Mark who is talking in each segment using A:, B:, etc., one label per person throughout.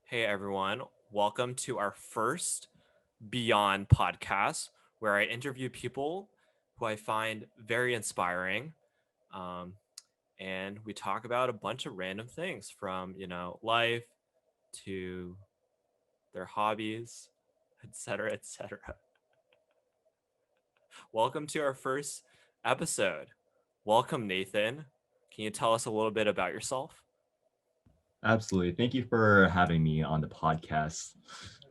A: Hey everyone, welcome to our first Beyond podcast where I interview people who I find very inspiring. Um, and we talk about a bunch of random things from, life to their hobbies, etc., etc. Welcome to our first episode. Welcome, Nathan. Can you tell us a little bit about yourself?
B: Absolutely. Thank you for having me on the podcast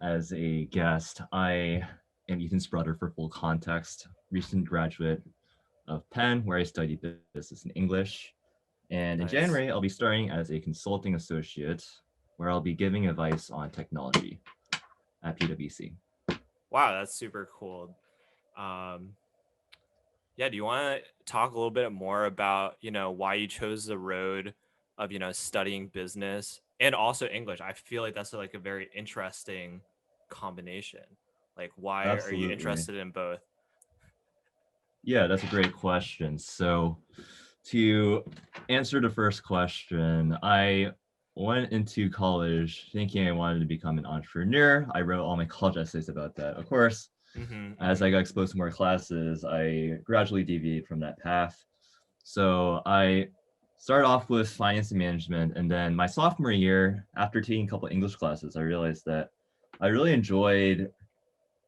B: as a guest. I am Ethan's brother for full context, recent graduate of Penn, where I studied business and English. And in January,
A: Nice.
B: I'll be starting as a consulting associate, where I'll be giving advice on technology at PwC.
A: Wow, that's super cool. Um, Yeah, do you want to talk a little bit more about, why you chose the road of, studying business and also English? I feel like that's like a very interesting combination. Like, why are you
B: Absolutely.
A: interested in both?
B: Yeah, that's a great question. So, to answer the first question, I went into college thinking I wanted to become an entrepreneur. I wrote all my college essays about that. Of course,
A: Mm-hmm,
B: as I
A: mm-hmm.
B: got exposed to more classes, I gradually deviated from that path. So I started off with finance and management, and then my sophomore year, after taking a couple English classes, I realized that I really enjoyed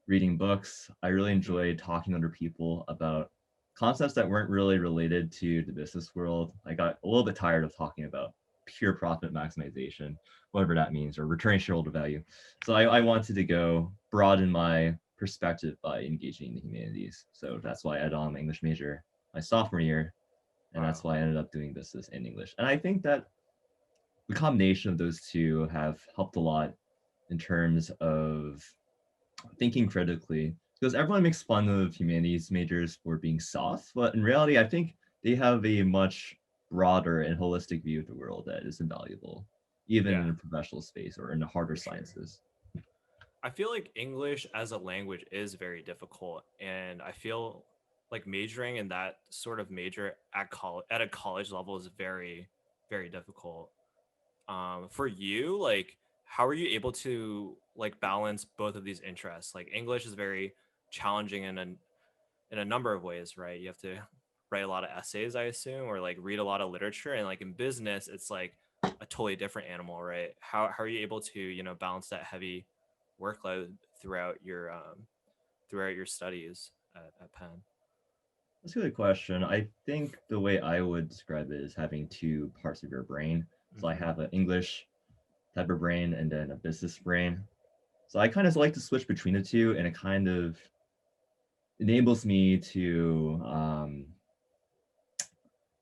B: reading books. I really
A: Mm-hmm.
B: enjoyed talking to other people about concepts that weren't really related to the business world. I got a little bit tired of talking about pure profit maximization, whatever that means, or returning shareholder value. So I wanted to go broaden my perspective by engaging in the humanities. So that's why I added on my English major my sophomore year, and that's
A: Wow.
B: why I ended up doing business and English. And I think that the combination of those two have helped a lot in terms of thinking critically because everyone makes fun of humanities majors for being soft, but in reality, I think they have a much broader and holistic view of the world that is invaluable, even
A: Yeah,
B: in a professional space or in the harder
A: for sure.
B: sciences.
A: I feel like English as a language is very difficult, and I feel like majoring in that sort of major at college at a college level is very, very difficult. For you, like, how are you able to like balance both of these interests? Like, English is very challenging in a number of ways, right? You have to write a lot of essays, I assume, or like read a lot of literature, and like in business it's like a totally different animal, right? How are you able to, balance that heavy workload throughout your studies at Penn?
B: That's a good question. I think the way I would describe it is having two parts of your brain. So I
A: Mm-hmm.
B: have an English type of brain and then a business brain. So I kind of like to switch between the two, and it kind of enables me to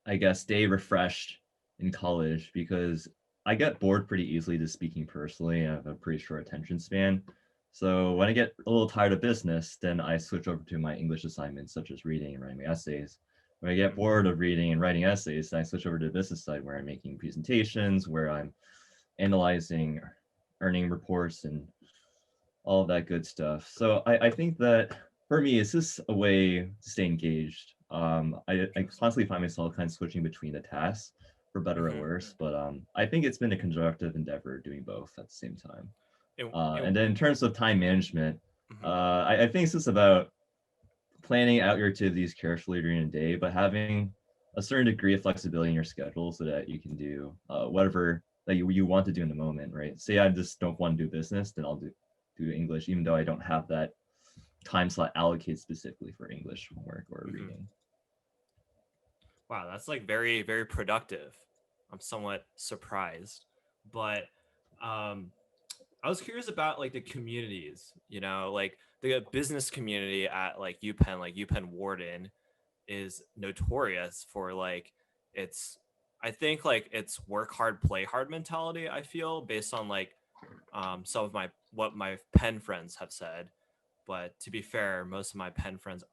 B: I guess, stay refreshed in college because I get bored pretty easily just speaking personally. I have a pretty short attention span. So when I get a little tired of business, then I switch over to my English assignments, such as reading and writing essays. When I get
A: Mm-hmm.
B: bored of reading and writing essays, then I switch over to the business side where I'm making presentations, where I'm analyzing earning reports and all of that good stuff. So I think that for me, it's just a way to stay engaged. I
A: Interesting.
B: constantly find myself kind of switching between the tasks for better or
A: Mm-hmm.
B: worse, but I think it's been a constructive endeavor doing both at the same time.
A: And,
B: And
A: and
B: then in terms of time management,
A: mhm.
B: I think it's just about planning out your activities carefully during the day, but having a certain degree of flexibility in your schedule so that you can do whatever that you want to do in the moment, right? Say I just don't want to do business, then I'll do English, even though I don't have that time slot allocated specifically for English homework or
A: Mm-hmm.
B: reading.
A: Wow, that's like very, very productive. I'm somewhat surprised, but um, I was curious about like the communities, like the business community at like UPenn Wharton is notorious for like its I think like it's work hard, play hard mentality, I feel, based on like some of my what my Penn friends have said. But to be fair, most of my Penn friends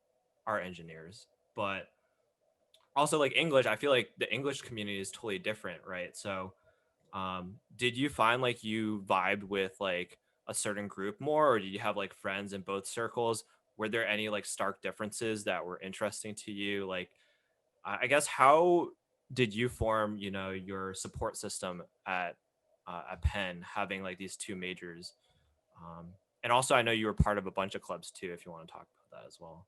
A: are engineers. But also like English, I feel like the English community is totally different, right? So did you find like you vibed with like a certain group more, or did you have like friends in both circles? Were there any like stark differences that were interesting to you? Like, I guess how did you form, your support system at at Penn, having like these two majors. And also, I know you were part of a bunch of clubs too. If you want to talk about that as well.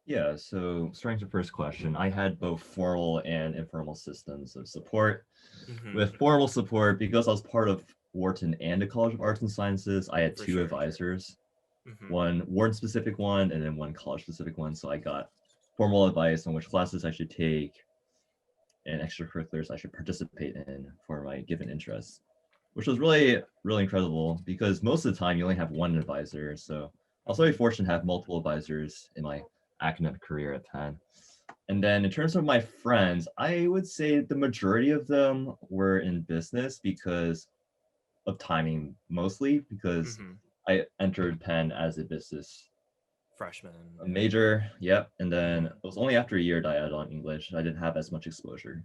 B: Yeah, so starting with the first question, I had both formal and informal systems of support.
A: Mm-hmm.
B: With formal support, because I was part of Wharton and the College of Arts and Sciences, I had
A: For
B: two
A: sure.
B: advisors,
A: Mm-hmm.
B: one Wharton specific one and then one college specific one. So I got formal advice on which classes I should take and extracurriculars I should participate in for my given interests, which was really, really incredible because most of the time you only have one advisor. So I was very
A: Mm-hmm.
B: fortunate to have multiple advisors in my academic career at Penn. And then in terms of my friends, I would say the majority of them were in business because of timing, mostly because
A: Mm-hmm.
B: I entered Penn as a business
A: Freshman.
B: a
A: Yeah.
B: major, yep. And then
A: Mm-hmm.
B: it was only after a year that I added on English. I didn't have as much exposure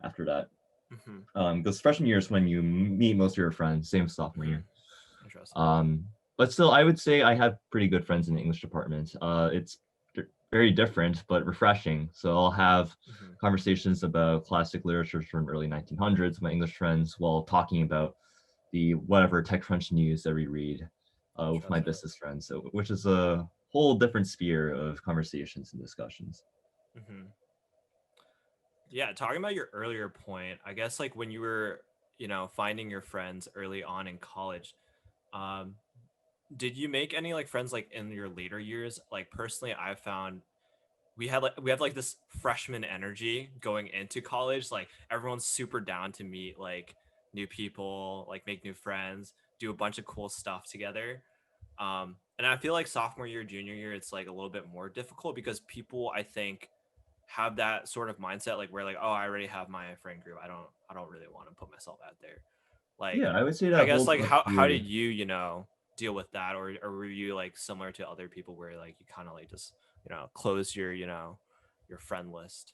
B: after that.
A: Mm-hmm.
B: Because freshman year is when you meet most of your friends, same sophomore
A: Mm-hmm.
B: year.
A: Interesting.
B: Um, but still, I would say I have pretty good friends in the English department. It's very different but refreshing. So I'll have
A: Mm-hmm.
B: conversations about classic literature from early 1900s with my English friends while talking about the whatever TechCrunch news that we read with my
A: Interesting.
B: business friends. So, which is a whole different sphere of conversations and discussions.
A: Mm-hmm. Yeah, talking about your earlier point, I guess like when you were, finding your friends early on in college, um, did you make any like friends like in your later years? Like personally, I found we have like this freshman energy going into college. Like everyone's super down to meet like new people, like make new friends, do a bunch of cool stuff together. And I feel like sophomore year, junior year, it's like a little bit more difficult because people, I think, have that sort of mindset like where like, oh, I already have my friend group. I don't really want to put myself out there. Like,
B: Yeah, I would say
A: I
B: that
A: guess
B: holds
A: like
B: up
A: how
B: to.
A: did you, deal with that, or were you like similar to other people where like you kind of like just, close your, your friend list?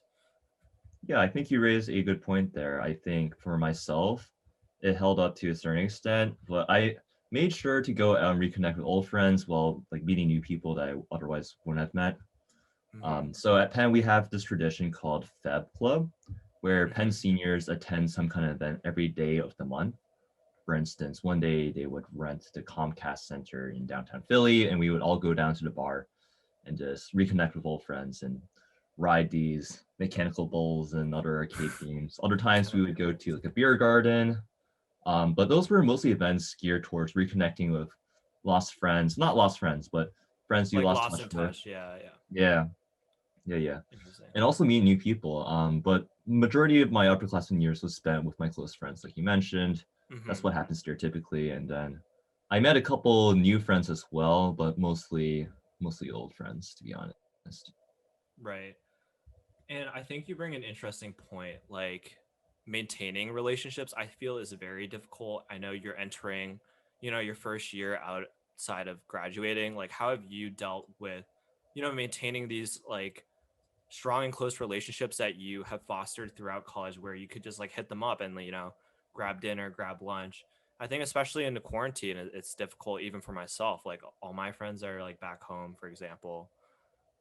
B: Yeah, I think you raised a good point there. I think for myself, it held up to a certain extent, but I made sure to go out and reconnect with old friends while like meeting new people that I otherwise wouldn't have met.
A: Mm-hmm.
B: So at Penn, we have this tradition called Feb Club, where Penn
A: Mm-hmm.
B: seniors attend some kind of event every day of the month. For instance, one day they would rent the Comcast Center in downtown Philly, and we would all go down to the bar and just reconnect with old friends and ride these mechanical bulls and other arcade games. Other times we would
A: Mechanical
B: go to
A: bulls.
B: like a beer garden, but those were mostly events geared towards reconnecting with lost friends, not lost friends, but friends you
A: Like
B: lost
A: lost in
B: touch with.
A: touch. Yeah, yeah.
B: Yeah, yeah.
A: Interesting.
B: And also meet new people. But majority of my upperclassmen years was spent with my close friends, like you mentioned. That's
A: Mm-hmm.
B: what happens stereotypically. And then I met a couple new friends as well, but mostly old friends, to be honest.
A: Right. And I think you bring an interesting point. Like maintaining relationships, I feel is very difficult. I know you're entering, your first year outside of graduating. Like, how have you dealt with, maintaining these like strong and close relationships that you have fostered throughout college where you could just like hit them up and, grab dinner, grab lunch? I think especially in the quarantine, it's difficult even for myself. Like all my friends are like back home, for example.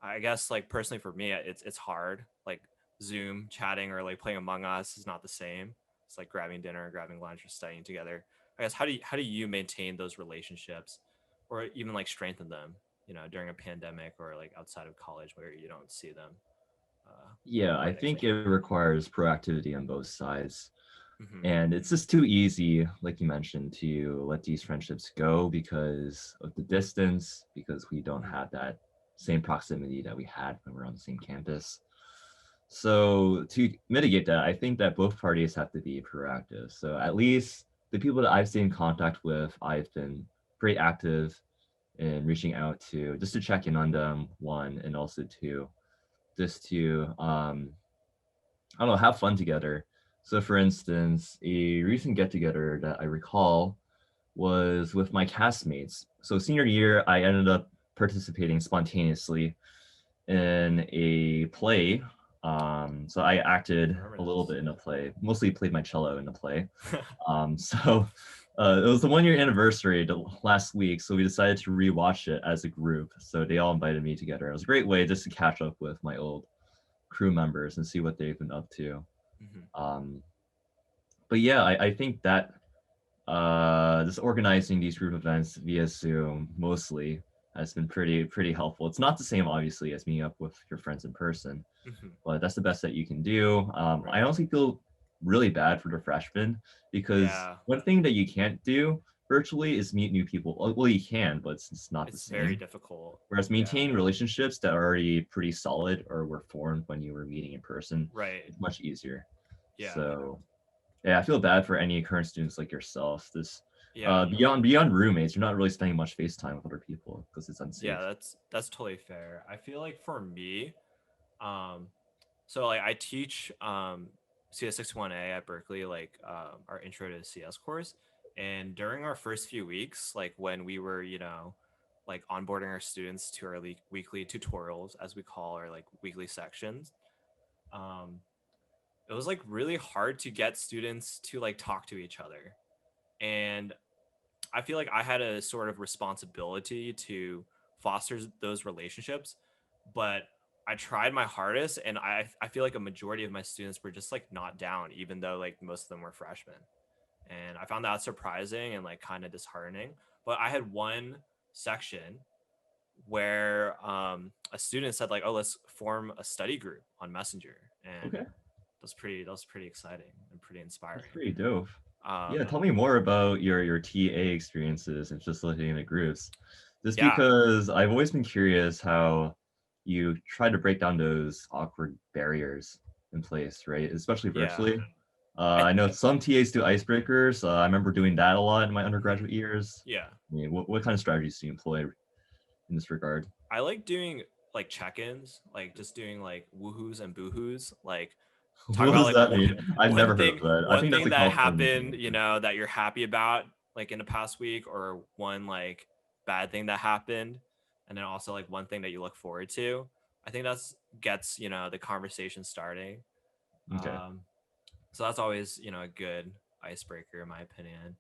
A: I guess like personally for me, it's hard. Like Zoom chatting or like playing Among Us is not the same. It's like grabbing dinner, grabbing lunch, or studying together. I guess how do you maintain those relationships, or even like strengthen them? During a pandemic or like outside of college where you don't see them
B: Yeah, I
A: quite
B: think it
A: extensively.
B: requires proactivity on both sides.
A: Mm-hmm.
B: And it's just too easy, like you mentioned, to let these friendships go because of the distance, because we don't
A: Mm-hmm.
B: have that same proximity that we had when we were on the same campus. So to mitigate that, I think that both parties have to be proactive. So at least the people that I've stayed in contact with, I've been pretty active in reaching out to just to check in on them, one, and also two, just to I don't know, have fun together. So for instance, a recent get together that I recall was with my castmates. So senior year, I ended up participating spontaneously in a play. So I
A: I
B: acted
A: remember
B: a little
A: this.
B: bit in a play, mostly played my cello in the play. So it was the 1 year anniversary last week, so we decided to rewatch it as a group. So they all invited me together. It was a great way just to catch up with my old crew members and see what they've been up to.
A: Mm-hmm.
B: Um, but yeah, I think that just organizing these group events via Zoom mostly has been pretty helpful. It's not the same, obviously, as meeting up with your friends in person,
A: Hmm.
B: but that's the best that you can do. I
A: Right.
B: honestly feel really bad for the freshmen because
A: Yeah.
B: one thing that you can't do virtually is meet new people. Well, you can, but it's not the
A: It's very
B: same.
A: difficult.
B: Whereas
A: Yeah.
B: maintaining relationships that are already pretty solid or were formed when you were meeting in person
A: Right.
B: is much easier.
A: Yeah.
B: So yeah, I feel bad for any current students like yourself. This
A: Yeah.
B: beyond roommates, you're not really spending much face time with other people because it's
A: Yeah.
B: unsafe.
A: That's totally fair. I feel like for me, um, so like I teach CS61A at Berkeley, like our intro to CS course. And during our first few weeks, like when we were, like onboarding our students to our weekly tutorials, as we call our like weekly sections, um, it was like really hard to get students to like talk to each other. And I feel like I had a sort of responsibility to foster those relationships, but I tried my hardest, and I feel like a majority of my students were just like not down, even though like most of them were freshmen, and I found that surprising and like kind of disheartening. But I had one section where a student said like, "Oh, let's form a study group on Messenger," and
B: Okay,
A: that was pretty exciting and pretty
B: that's
A: inspiring.
B: pretty dope. Yeah,
A: Um,
B: tell me more about your TA experiences and facilitating the groups. Just
A: yeah,
B: because I've always been curious how you try to break down those awkward barriers in place, right? Especially
A: yeah.
B: virtually.
A: I
B: I know some TAs do icebreakers. I remember doing that a lot in my
A: mhm,
B: undergraduate years.
A: yeah.
B: I mean, what kind of strategies do you employ in this regard?
A: I like doing like check-ins, like just doing like woohoos and boohoos, like talk
B: What
A: about
B: does
A: like
B: that mean? I've
A: one
B: never heard of
A: thing
B: that. I
A: one
B: think that's
A: thing
B: a
A: that
B: California
A: happened,
B: thing.
A: that you're happy about like in the past week, or one like bad thing that happened, and then also like one thing that you look forward to. I think that's gets, the conversation starting.
B: Okay.
A: Um so that's always, a good icebreaker in my opinion.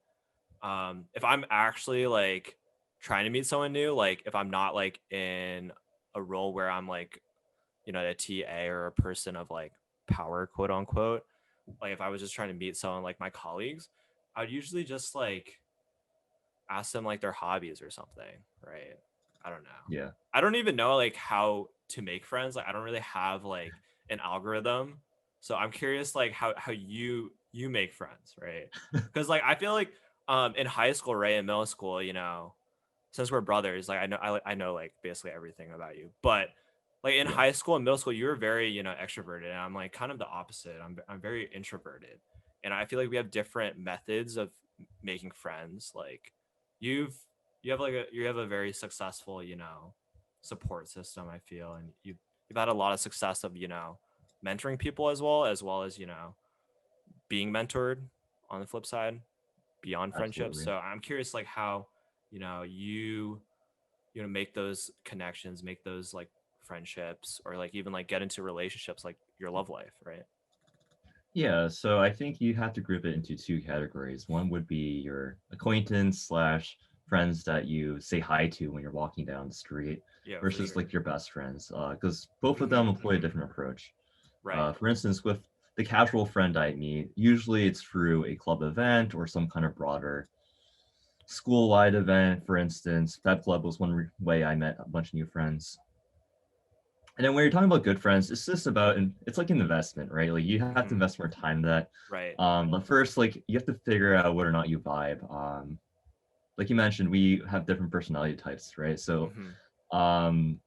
A: If I'm actually like trying to meet someone new, like if I'm not like in a role where I'm like, a TA or a person of like power, quote unquote, like if I was just trying to meet someone like my colleagues, I'd usually just like ask them like their hobbies or something, right? I don't know.
B: Yeah.
A: I don't even know like how to make friends. Like I don't really have like an algorithm. So I'm curious like how you make friends, right? Because like I feel like in high school, right, in middle school, since we're brothers, like I know like basically everything about you. But like in
B: Yeah.
A: high school and middle school, you were very, extroverted, and I'm like kind of the opposite. I'm very introverted. And I feel like we have different methods of making friends. Like you've you have a very successful, support system, I feel, and you've had a lot of success of, mentoring people as well as, being mentored on the flip side beyond friendships.
B: Absolutely.
A: So I'm curious like how, you make those connections, make those like friendships, or like even like get into relationships like your love life, right?
B: Yeah, so I think you have to group it into two categories. One would be your acquaintance slash friends that you say hi to when you're walking down the street
A: Yeah, for
B: versus
A: sure.
B: like your best friends, because both of them
A: Hmm.
B: employ a different approach.
A: Right.
B: For instance, with the casual friend I meet, usually it's through a club event or some kind of broader school-wide event. For instance, Fed Club was one way I met a bunch of new friends. And then when you're talking about good friends, it's just about, and it's like an investment, right? Like you have to
A: Hmm.
B: invest more time in that.
A: Right.
B: But first, like you have to figure out whether or not you vibe. Like you mentioned, we have different personality types, right? So,
A: Hmm.
B: um,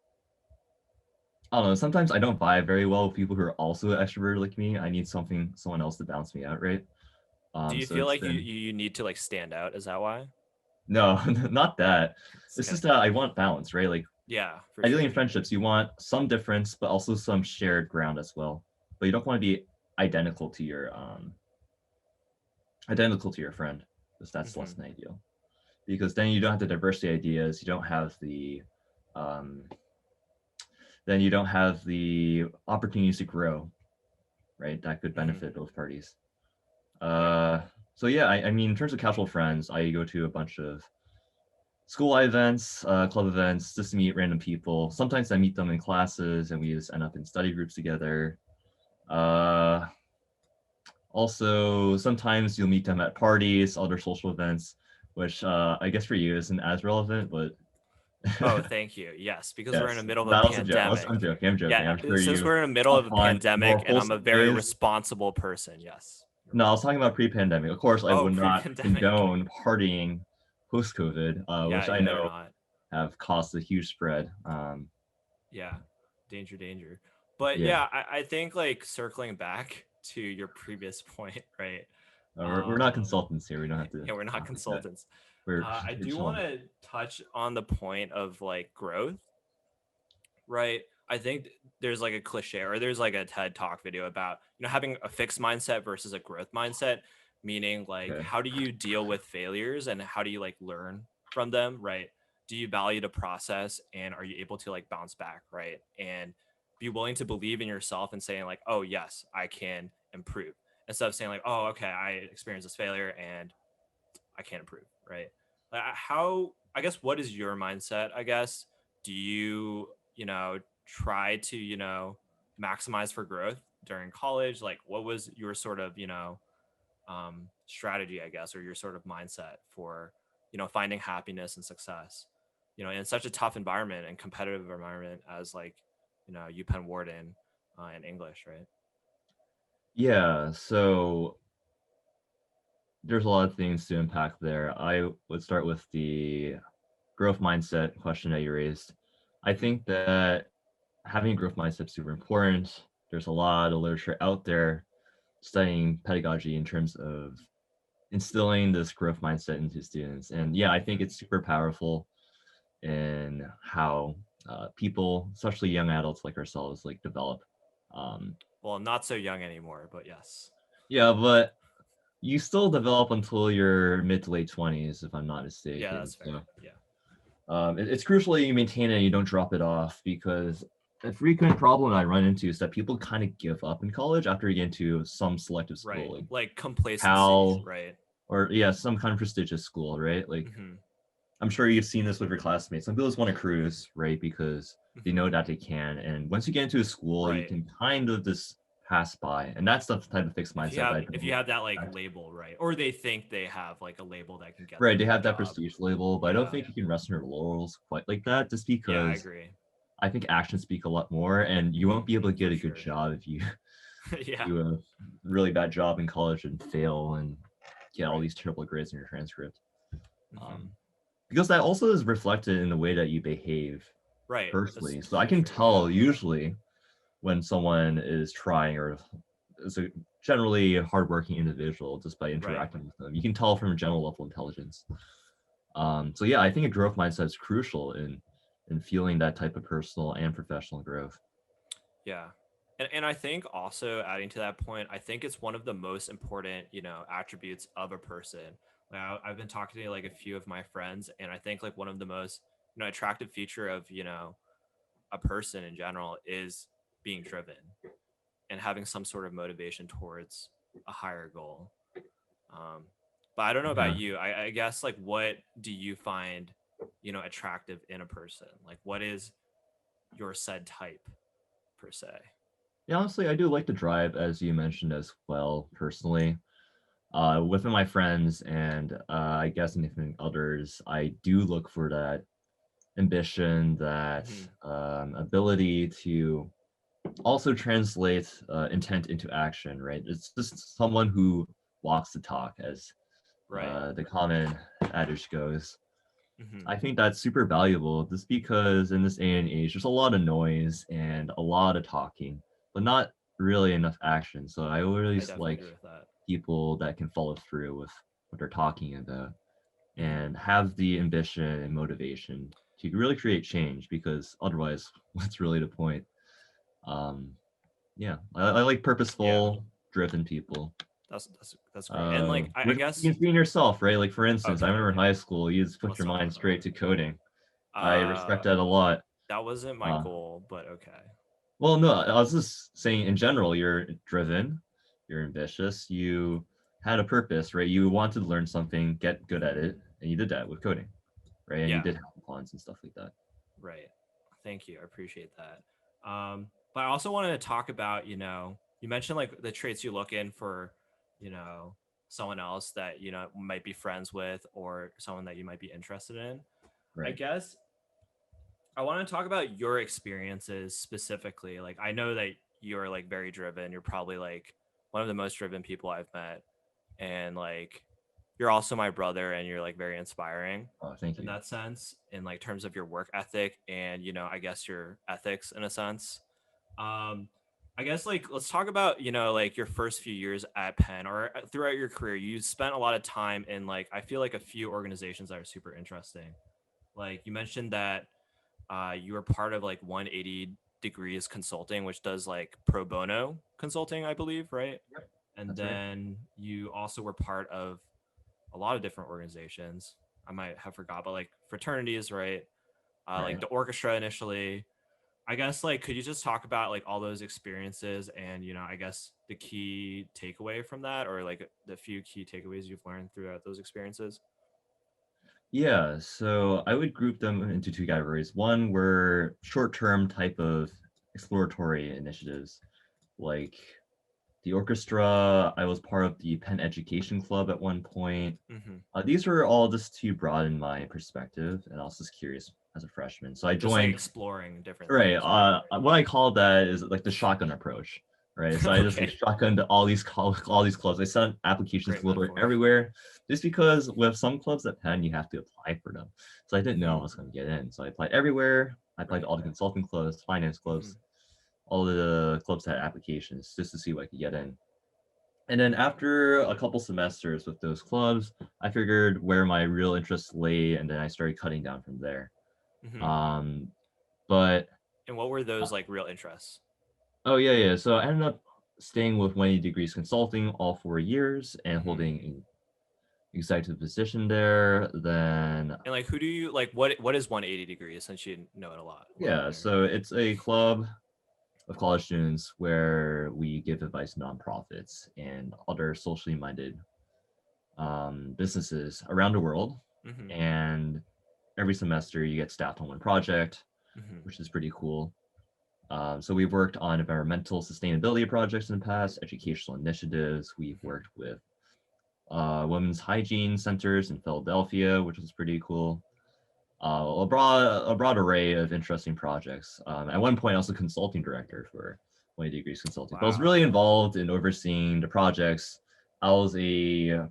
B: I don't know. Sometimes I don't vibe very well with people who are also extroverted like me. I need someone else to bounce me out, right?
A: Do you
B: So
A: feel
B: it's
A: like
B: been
A: you need to like stand out? Is that why?
B: no, not that.
A: Just
B: It's just
A: kidding.
B: that I want balance, right? Like
A: Yeah, for
B: ideally in
A: sure.
B: friendships, you want some difference, but also some shared ground as well. But you don't want to be identical to your identical to your friend, because that's less
A: Hmm.
B: than ideal. Because then you don't have the diversity ideas, you don't have the um, then you don't have the opportunities to grow, right? That could
A: Hmm.
B: benefit both parties.
A: Right.
B: Uh, so yeah, I mean, in terms of casual friends, I go to a bunch of school events, club events, just to meet random people. Sometimes I meet them in classes, and we just end up in study groups together. Uh, Also, sometimes you'll meet them at parties, other social events, which I guess for you isn't as relevant, but
A: Oh, thank you. Yes, because we're in the
B: yes,
A: middle of a
B: that was a joke.
A: pandemic.
B: I'm joking. I'm joking.
A: Yeah,
B: I'm sure
A: since
B: you
A: we're in the middle
B: have
A: of a
B: fun, more
A: pandemic and I'm a
B: wholesome
A: very
B: ways.
A: responsible person. Yes. You're
B: No, I
A: right.
B: was talking about pre-pandemic. Of course, I
A: Oh,
B: would not
A: pre-pandemic.
B: condone partying post-COVID,
A: Yeah,
B: which I
A: you better
B: know
A: not.
B: have caused a huge spread.
A: Yeah. Danger, danger. But
B: Yeah,
A: yeah, I think like circling back to your previous point, right?
B: we're not consultants here. We don't have to
A: Yeah, we're not
B: talk like that.
A: consultants.
B: We're
A: I
B: we're
A: do want
B: chilling.
A: to touch on the point of like growth, right? I think there's like a cliche or there's like a TED talk video about, having a fixed mindset versus a growth mindset, meaning like
B: Okay.
A: how do you deal with failures and how do you like learn from them, right? Do you value the process and are you able to like bounce back, right? And be willing to believe in yourself and saying like, "Oh, yes, I can improve." Instead of saying like, "Oh, okay, I experienced this failure and I can't improve," right? How, I guess, what is your mindset? I guess, do you, try to, maximize for growth during college? Like, what was your sort of, strategy, I guess, or your sort of mindset for, finding happiness and success, in such a tough environment and competitive environment as like, UPenn Wharton and English, right?
B: Yeah, so there's a lot of things to unpack there. I would start with the growth mindset question that you raised. I
A: Hmm.
B: think that having a growth mindset is super important. There's a lot of literature out there studying pedagogy in terms of instilling this growth mindset into students. And yeah, I think
A: Hmm.
B: it's super powerful in how people, especially young adults like ourselves, like develop. Um,
A: Well, not so young anymore, but yes.
B: yeah, but you still develop until your mid to late 20s, if I'm not
A: Yeah,
B: mistaken.
A: that's fair.
B: So
A: Yeah.
B: it's crucial that you maintain it and you don't drop it off because a frequent problem I run into is that people kind of give up in college after you get into some selective
A: Right.
B: school, like
A: Like complacency,
B: Cal
A: right?
B: or yeah, some kind of prestigious school, right? Like
A: Hmm.
B: I'm sure you've seen this with your classmates. Some people just want to cruise, right? Because they
A: Hmm.
B: know that they can. And once you get into a school, you
A: Right.
B: can kind of just pass by. And that's the type of fixed mindset that I
A: If you
B: don't
A: have that like
B: expect.
A: label, right? Or they think they have like a label that can get
B: Right,
A: them
B: they
A: the
B: have that
A: job.
B: prestige label, but I don't
A: Yeah.
B: think you can rest on your laurels quite like that just
A: Yeah, I
B: because
A: agree.
B: I think actions speak a lot more, and you won't
A: Hmm.
B: be able to get
A: For
B: a good
A: sure.
B: job if you
A: Yeah.
B: do a really bad job in college and fail and get all
A: Right.
B: these terrible grades in your transcript.
A: Hmm.
B: Um, because that also is reflected in the way that you behave
A: Right. That's
B: personally. So I
A: for
B: can
A: sure. Yeah.
B: tell usually when someone is trying or is a generally hardworking individual just by
A: Right.
B: interacting with them. You can tell from a general level of intelligence. So yeah, I think a growth mindset is crucial in fueling that type of personal and professional growth.
A: Yeah. And I think also adding to that point, I think it's one of the most important, attributes of a person. Like I've been talking to like a few of my friends, and I think like one of the most, attractive feature of, a person in general is being driven and having some sort of motivation towards a higher goal. Um, but I don't know about
B: Yeah.
A: you. I guess like what do you find, attractive in a person? Like what is your said type per se?
B: Yeah, honestly, I do like to drive, as you mentioned as well, personally. Within my friends and I guess anything others, I do look for that ambition, that
A: Hmm.
B: ability to also translate intent into action, right? It's just someone who walks the talk, as
A: Right.
B: the common adage goes.
A: Hmm.
B: I think that's super valuable just because in this day and age, there's a lot of noise and a lot of talking, but not really enough action. So I
A: I
B: always
A: definitely
B: like
A: agree with that.
B: people that can follow through with what they're talking about
A: Hmm.
B: and have the ambition and motivation to really create change because otherwise, what's really the point? Um, yeah, I like
A: Yeah,
B: purposeful, driven people.
A: that's great. And like I
B: You
A: guess
B: can see in yourself, right? Like for instance, I
A: okay,
B: remember in
A: okay.
B: high school, you just put
A: Let's
B: your
A: talk
B: mind
A: about
B: straight to coding.
A: that.
B: I respect that a lot.
A: That wasn't my
B: Uh,
A: goal, but okay.
B: well, no, I was just saying in general, you're driven, you're ambitious, you had a purpose, right? You wanted to learn something, get good at
A: Hmm.
B: it, and you did that with coding, right? And you
A: Yeah,
B: did hackathons and stuff like that.
A: right. Thank you. I appreciate that. But I also wanted to talk about, you mentioned like the traits you look in for, you know, someone else that, you know, might be friends with or someone that you might be interested in. I
B: Right.
A: guess I want to talk about your experiences specifically. Like, I know that you're like very driven. You're probably like one of the most driven people I've met. And like, you're also my brother and you're like very inspiring
B: Oh, thank
A: in
B: you.
A: that sense, in like terms of your work ethic and, you know, I guess your ethics in a sense. Um, I guess like let's talk about, you know, like your first few years at Penn or throughout your career. You spent a lot of time in like I feel like a few organizations that are super interesting. Like you mentioned that you were part of like 180 degrees consulting, which does like pro bono consulting, I believe, right?
B: Yep.
A: And
B: That's right.
A: then you also were part of a lot of different organizations. I might have forgot, but like fraternities, right? Like
B: Right.
A: the orchestra initially. I guess like could you just talk about like all those experiences and, you know, I guess the key takeaway from that or like the few key takeaways you've learned throughout those experiences?
B: Yeah, so I would group them into two categories. One were short-term type of exploratory initiatives, like the orchestra. I was part of the Penn Education Club at one point.
A: Hmm.
B: These were all just to broaden my perspective, and I was just curious as a freshman. So I
A: Just like
B: joined.
A: exploring different
B: Right.
A: things, right?
B: What I call that is like the shotgun approach. Right. So I just like
A: Okay.
B: shotgunned all these clubs. I sent applications
A: Great
B: literally
A: metaphor.
B: everywhere, just because with some clubs at Penn you have to apply for them. So I didn't know I
A: Hmm.
B: was going to get in. So I applied everywhere. I applied to
A: Right.
B: all the consulting clubs, finance
A: Hmm.
B: clubs, all the clubs that had applications just to see what I could get in. And then after a couple semesters with those clubs, I figured where my real interests lay, and then I started cutting down from there.
A: Hmm.
B: Um, but
A: And what were those like real interests?
B: Oh yeah, yeah. So I ended up staying with 180 Degrees Consulting all 4 years and
A: Hmm.
B: holding an executive position there. Then
A: And like, who do you like? What is 180 degrees? Since you know it a lot
B: yeah,
A: better.
B: so it's a club of college students where we give advice to nonprofits and other socially minded businesses around the world.
A: Hmm.
B: And every semester you get staffed on one project,
A: Hmm.
B: which is pretty cool. So we've worked on environmental sustainability projects in the past, educational initiatives. We've
A: Hmm.
B: worked with women's hygiene centers in Philadelphia, which was pretty cool. A broad array of interesting projects. At one point, I was a consulting director for 20 Degrees Consulting, but I was
A: Wow.
B: really involved in overseeing the projects. I was a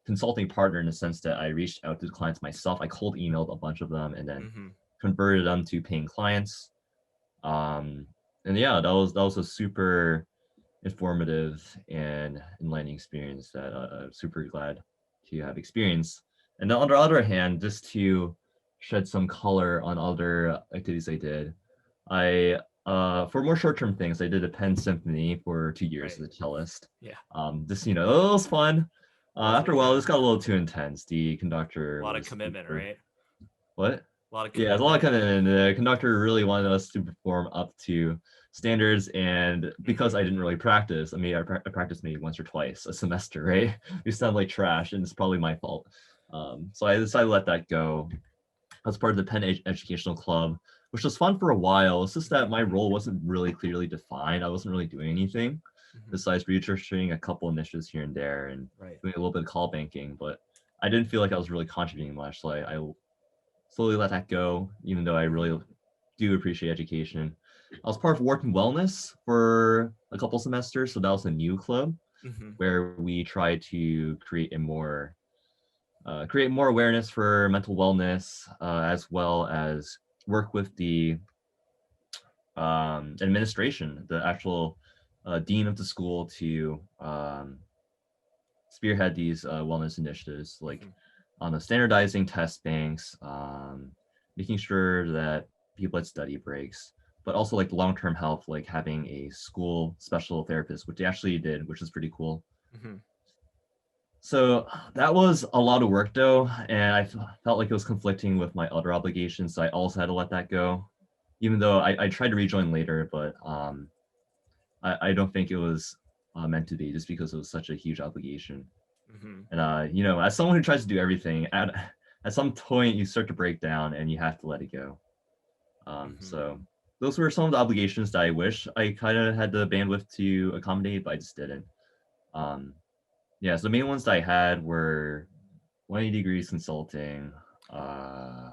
B: consulting partner in the sense that I reached out to the clients myself. I cold emailed a bunch of them and then
A: Hmm.
B: converted them to paying clients. Um, and yeah, that was a super informative and enlightening experience that I'm super glad to have experienced. And on the other hand, just to shed some color on other activities I did, I for more short-term things, I did a Penn Symphony for 2 years
A: Right.
B: as a cellist.
A: Yeah.
B: Just it was fun.
A: Was
B: After
A: it?
B: a while,
A: Yeah.
B: this got a little too intense. The
A: A
B: conductor
A: lot of
B: was
A: commitment,
B: super.
A: right?
B: What?
A: A lot of
B: Yeah, it's a lot of
A: commitment.
B: commitment. The conductor really wanted us to perform up to standards, and because
A: Hmm.
B: I didn't really practice, I mean, I practiced maybe once or twice a semester, right? We sound like trash, and it's probably my fault. So I decided to let that go. I was part of the Penn Educational Club, which was fun for a while. It's just that
A: Hmm.
B: my role wasn't really clearly defined. I wasn't really doing anything
A: Hmm.
B: besides researching a couple initiatives here and there and
A: Right.
B: doing a little bit of call banking, but I didn't feel like I was really contributing much. So I slowly let that go, even though I
A: Hmm.
B: really do appreciate education. I was part of Wharton Wellness for a couple semesters, so that was a new club
A: Hmm.
B: where we tried to create more awareness for mental wellness, as well as work with the administration, the actual dean of the school, to spearhead these wellness initiatives, like
A: Hmm.
B: on the standardizing test banks, making sure that people had study breaks, but also like long-term health, like having a school special therapist, which they actually did, which is pretty cool.
A: Hmm.
B: So that was a lot of work though, and felt like it was conflicting with my other obligations. So I also had to let that go, even though I tried to rejoin later, but I don't think it was meant to be just because it was such a huge obligation.
A: Hmm.
B: And as someone who tries to do everything, at some point you start to break down and you have to let it go.
A: Hmm.
B: So those were some of the obligations that I wish I kind of had the bandwidth to accommodate, but I just didn't. Um, Yeah, so the main ones that I had were 180 degrees consulting, uh,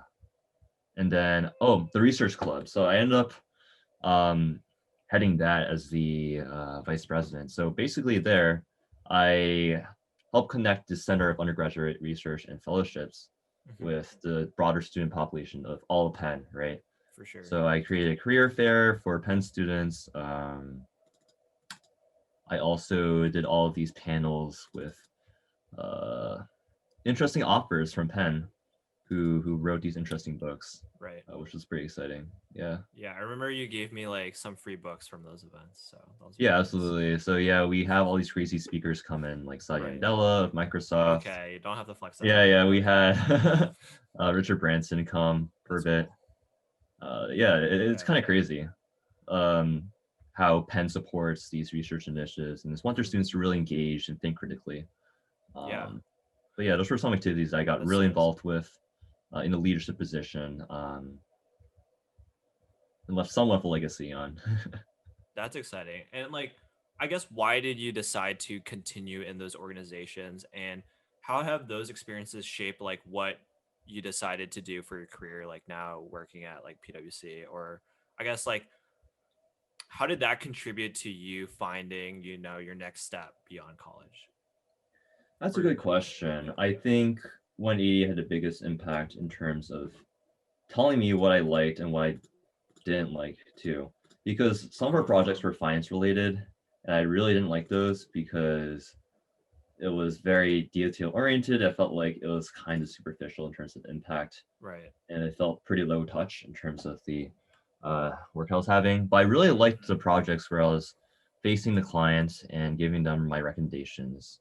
B: and then the research club. So I ended up um, heading that as the vice president. So basically, there I help connect the Center of Undergraduate Research and Fellowships
A: Hmm.
B: with the broader student population of all of Penn, right?
A: For sure.
B: So I created a career fair for Penn students. I also did all of these panels with uh, interesting authors from Penn who wrote these interesting books,
A: Right.
B: which was pretty exciting. Yeah.
A: Yeah, I remember you gave me like some free books from those events, so that was
B: Yeah,
A: very nice.
B: absolutely. So yeah, we have all these crazy speakers come in, like Satya
A: Right.
B: Nadella of Microsoft.
A: Okay, you don't have to flex that
B: Yeah,
A: on me,
B: yeah,
A: but
B: we
A: okay.
B: had Richard Branson come for a
A: That's
B: bit.
A: cool.
B: Yeah, it's
A: Yeah.
B: kind of crazy um, how Penn supports these research initiatives and just want their
A: Hmm.
B: students to really engage and think critically.
A: Yeah,
B: Um, but yeah, those were some activities I got
A: that's
B: really
A: nice.
B: involved with in a leadership position and left somewhat of a legacy on.
A: That's exciting. And like, I guess why did you decide to continue in those organizations, and how have those experiences shaped like what you decided to do for your career, like now working at like PwC, or I guess like how did that contribute to you finding, your next step beyond college
B: That's a
A: for your
B: good
A: career?
B: question. I think 180 had the biggest impact in terms of telling me what I liked and what I didn't like too. Because some of our
A: Uh-huh.
B: projects were finance related, and I really didn't like those because it was very detail oriented. I felt like it was kind of superficial in terms of impact,
A: Right.
B: and it felt pretty low touch in terms of the work I was having. But I really liked the
A: Mhm.
B: projects where I was facing the clients and giving them my recommendations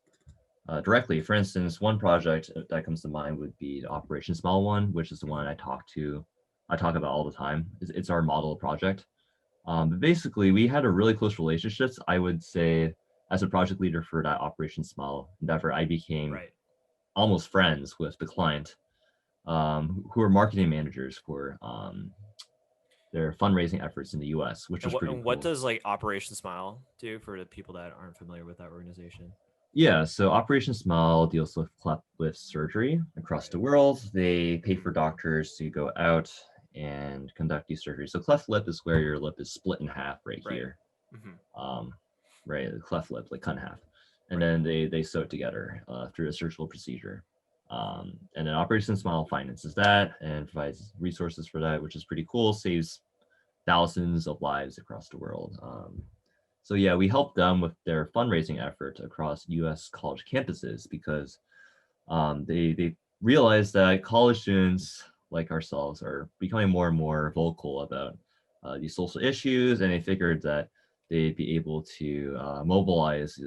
B: directly. For instance, one project that comes to mind would be the operations model one, which is the one
A: Mhm.
B: I talk about all the time. It's our model project. But basically, we had a really close relationships. I would say, as a project leader for that operations model endeavor, I became
A: Right.
B: almost friends with the client, who are marketing managers for their fundraising efforts in the U.S., which
A: And
B: was
A: what
B: pretty
A: and what
B: cool.
A: does like Operation Smile do for the people that aren't familiar with that organization?
B: Yeah, so Operation Smile deals with cleft lip surgery across the
A: Right.
B: world. They pay
A: Mhm.
B: for doctors to go out and conduct these surgeries. So cleft lip is where your lip is split in half right
A: Right.
B: here.
A: Mhm.
B: Um, right, the cleft lip, like cut in half. And
A: Right.
B: then they sew it together through a surgical procedure.
A: Mhm.
B: And then Operation Smile finances that and provides resources for that, which is pretty cool, saves thousands of lives across the world. So yeah, we help them with their fundraising effort across U.S. college campuses because they realize that college students like ourselves are becoming more and more vocal about these social issues, and they figured that they'd be able to mobilize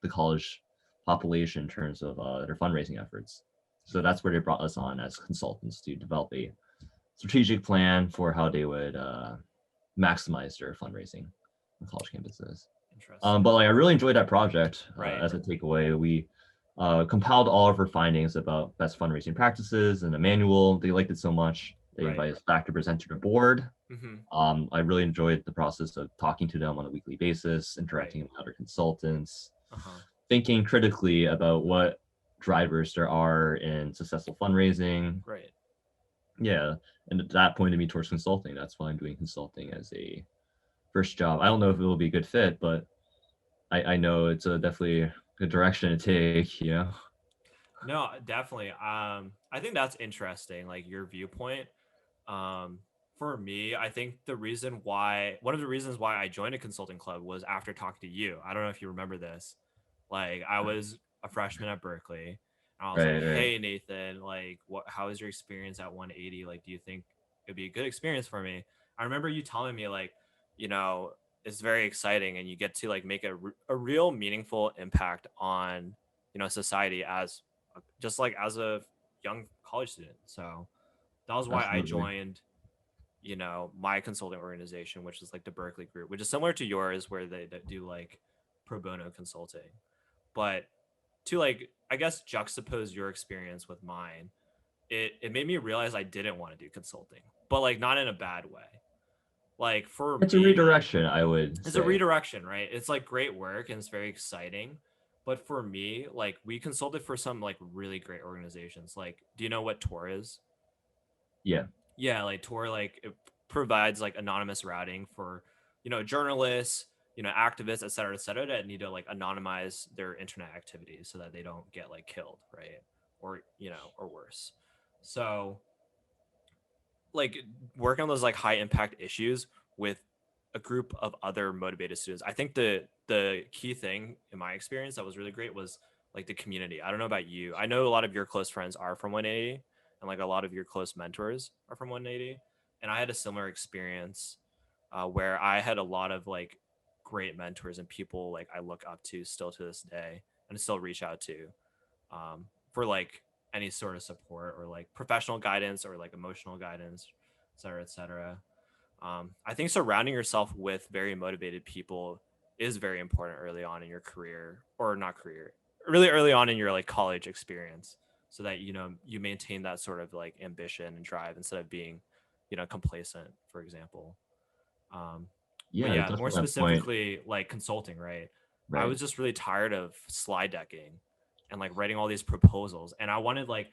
B: the college population in terms of their fundraising efforts. So
A: Mhm.
B: that's where they brought us on as consultants to develop a strategic plan for how they would maximize their fundraising on college campuses.
A: Interesting.
B: But like I really enjoyed that project.
A: Right.
B: As a takeaway, we compiled all of our findings about best fundraising practices in a manual. They liked it so much they
A: Right.
B: invited us back to present to the board.
A: Mhm.
B: I really enjoyed the process of talking to them on a weekly basis,
A: Right.
B: interacting with other consultants,
A: Uh-huh.
B: thinking critically about what drivers there are in successful fundraising.
A: Right.
B: Yeah, and that pointed me towards consulting. That's why I'm doing consulting as a first job. I don't know if it will be a good fit, but I know it's a definitely a direction to take, you know?
A: No, definitely. I think that's interesting, like your viewpoint. Um, for me, I think one of the reasons why I joined a consulting club was after talking to you. I don't know if you remember this. Like, I was a freshman at Berkeley, and I was like,
B: Right, right.
A: "Hey, Nathan, like, how is your experience at 180? Like, do you think it'd be a good experience for me?" I remember you telling me like, you know, it's very exciting, and you get to like make a real meaningful impact on society as just like as a young college student. So that was why I
B: Absolutely.
A: joined, my consulting organization, which is like the Berkeley group, which is similar to yours, where they do like pro bono consulting. But to like, I guess, juxtapose your experience with mine, it made me realize I didn't want to do consulting, but like not in a bad way. Like for
B: It's a
A: me,
B: redirection, I would
A: it's a
B: say.
A: redirection, right? It's like great work and it's very exciting. But for me, like we consulted for some like really great organizations. Like, do you know what Tor is?
B: Yeah.
A: Yeah, like Tor, like it provides like anonymous routing for, journalists, activists, et cetera, that need to like anonymize their internet activities so that they don't get like killed, right? Or, or worse. So like working on those like high impact issues with a group of other motivated students. I think the key thing in my experience that was really great was like the community. I don't know about you. I know a lot of your close friends are from 180 and like a lot of your close mentors are from 180. And I had a similar experience where I had a lot of like great mentors and people like I look up to still to this day and still reach out to for like any sort of support or like professional guidance or like emotional guidance, et cetera, et cetera. I think surrounding yourself with very motivated people is very important early on in your career, or not career, really early on in your like college experience, so that you maintain that sort of like ambition and drive instead of being complacent, for example. But
B: Yeah, to
A: yeah,
B: touch
A: more
B: on that point,
A: specifically, like consulting, right? I
B: right.
A: was just really tired of slide decking and like writing all these proposals, and I wanted like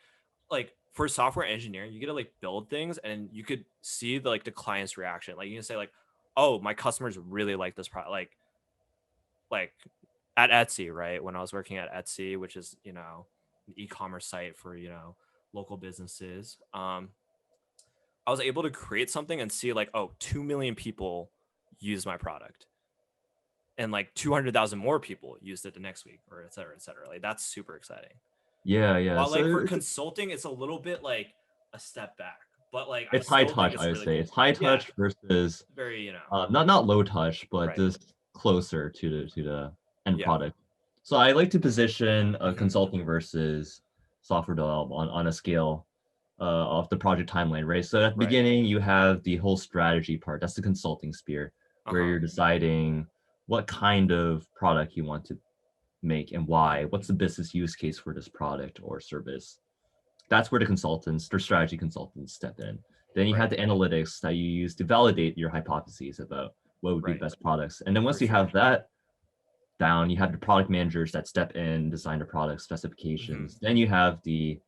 A: for software engineering, you get to like build things, and you could see the client's reaction. Like you can say like, "Oh, my customers really like this product." Like at Etsy, right? When I was working at Etsy, which is an e-commerce site for local businesses, I was able to create something and see like, oh, 2 million people use my product and like 200,000 more people used it the next week, or et cetera, et cetera. Like that's super exciting.
B: Yeah, yeah.
A: While
B: So
A: like for consulting, it's a little bit like a step back, but like I
B: it's high
A: still think
B: touch,
A: it's
B: I would
A: really
B: say. It's
A: cool.
B: high
A: Yeah,
B: touch versus
A: very,
B: not low touch, but
A: right.
B: just closer to the end
A: Yeah.
B: product. So I like to position
A: Hmm.
B: consulting versus software development on a scale of the project timeline, right? So at the
A: Right.
B: beginning, you have the whole strategy part. That's the consulting sphere, where
A: Uh-huh.
B: you're deciding what kind of product you want to make and why. What's the business use case for this product or service? That's where the consultants, or strategy consultants, step in. Then you have
A: Right.
B: the analytics that you use to validate your hypotheses about what would be the
A: Right.
B: best products. And then
A: For
B: once you have
A: sure.
B: that down, you have the product managers that step in, design the product
A: Hmm.
B: specifications. Then you have the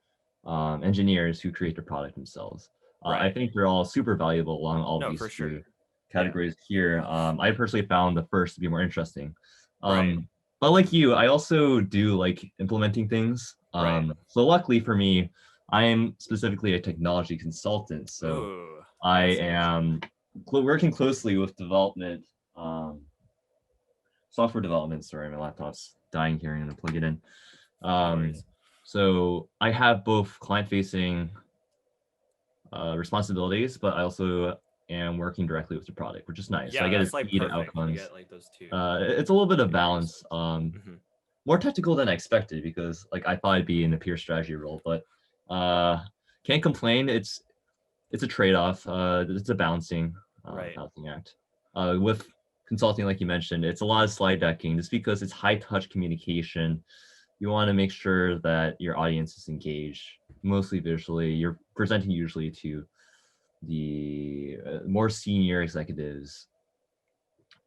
B: engineers who create the product themselves. I
A: Right.
B: think they're all super valuable along all of
A: No,
B: these
A: for
B: three
A: sure. Yeah.
B: categories here. I personally found the first to be more interesting.
A: Right.
B: But like you, I also do like implementing things.
A: Right.
B: So luckily for me, I am specifically a technology consultant. So
A: Ooh,
B: I
A: fancy.
B: am working closely with development, software development. Sorry, my laptop's dying here. I'm gonna plug it in.
A: No
B: Um,
A: worries.
B: so I have both client-facing responsibilities, but I also am working directly with the product, which is nice. So I
A: Yeah,
B: get to
A: that's like
B: see the
A: perfect. You
B: outcomes.
A: get like those two
B: It's a little bit of balance.
A: experiences. Hmm.
B: More technical than I expected because like I thought I'd be in a pure strategy role, but uh, can't complain. It's a trade-off. It's a
A: Right.
B: balancing act. With consulting, like you mentioned, it's a lot of slide decking just because it's high touch communication. You want to make sure that your audience is engaged, mostly visually. You're presenting usually to the more senior executives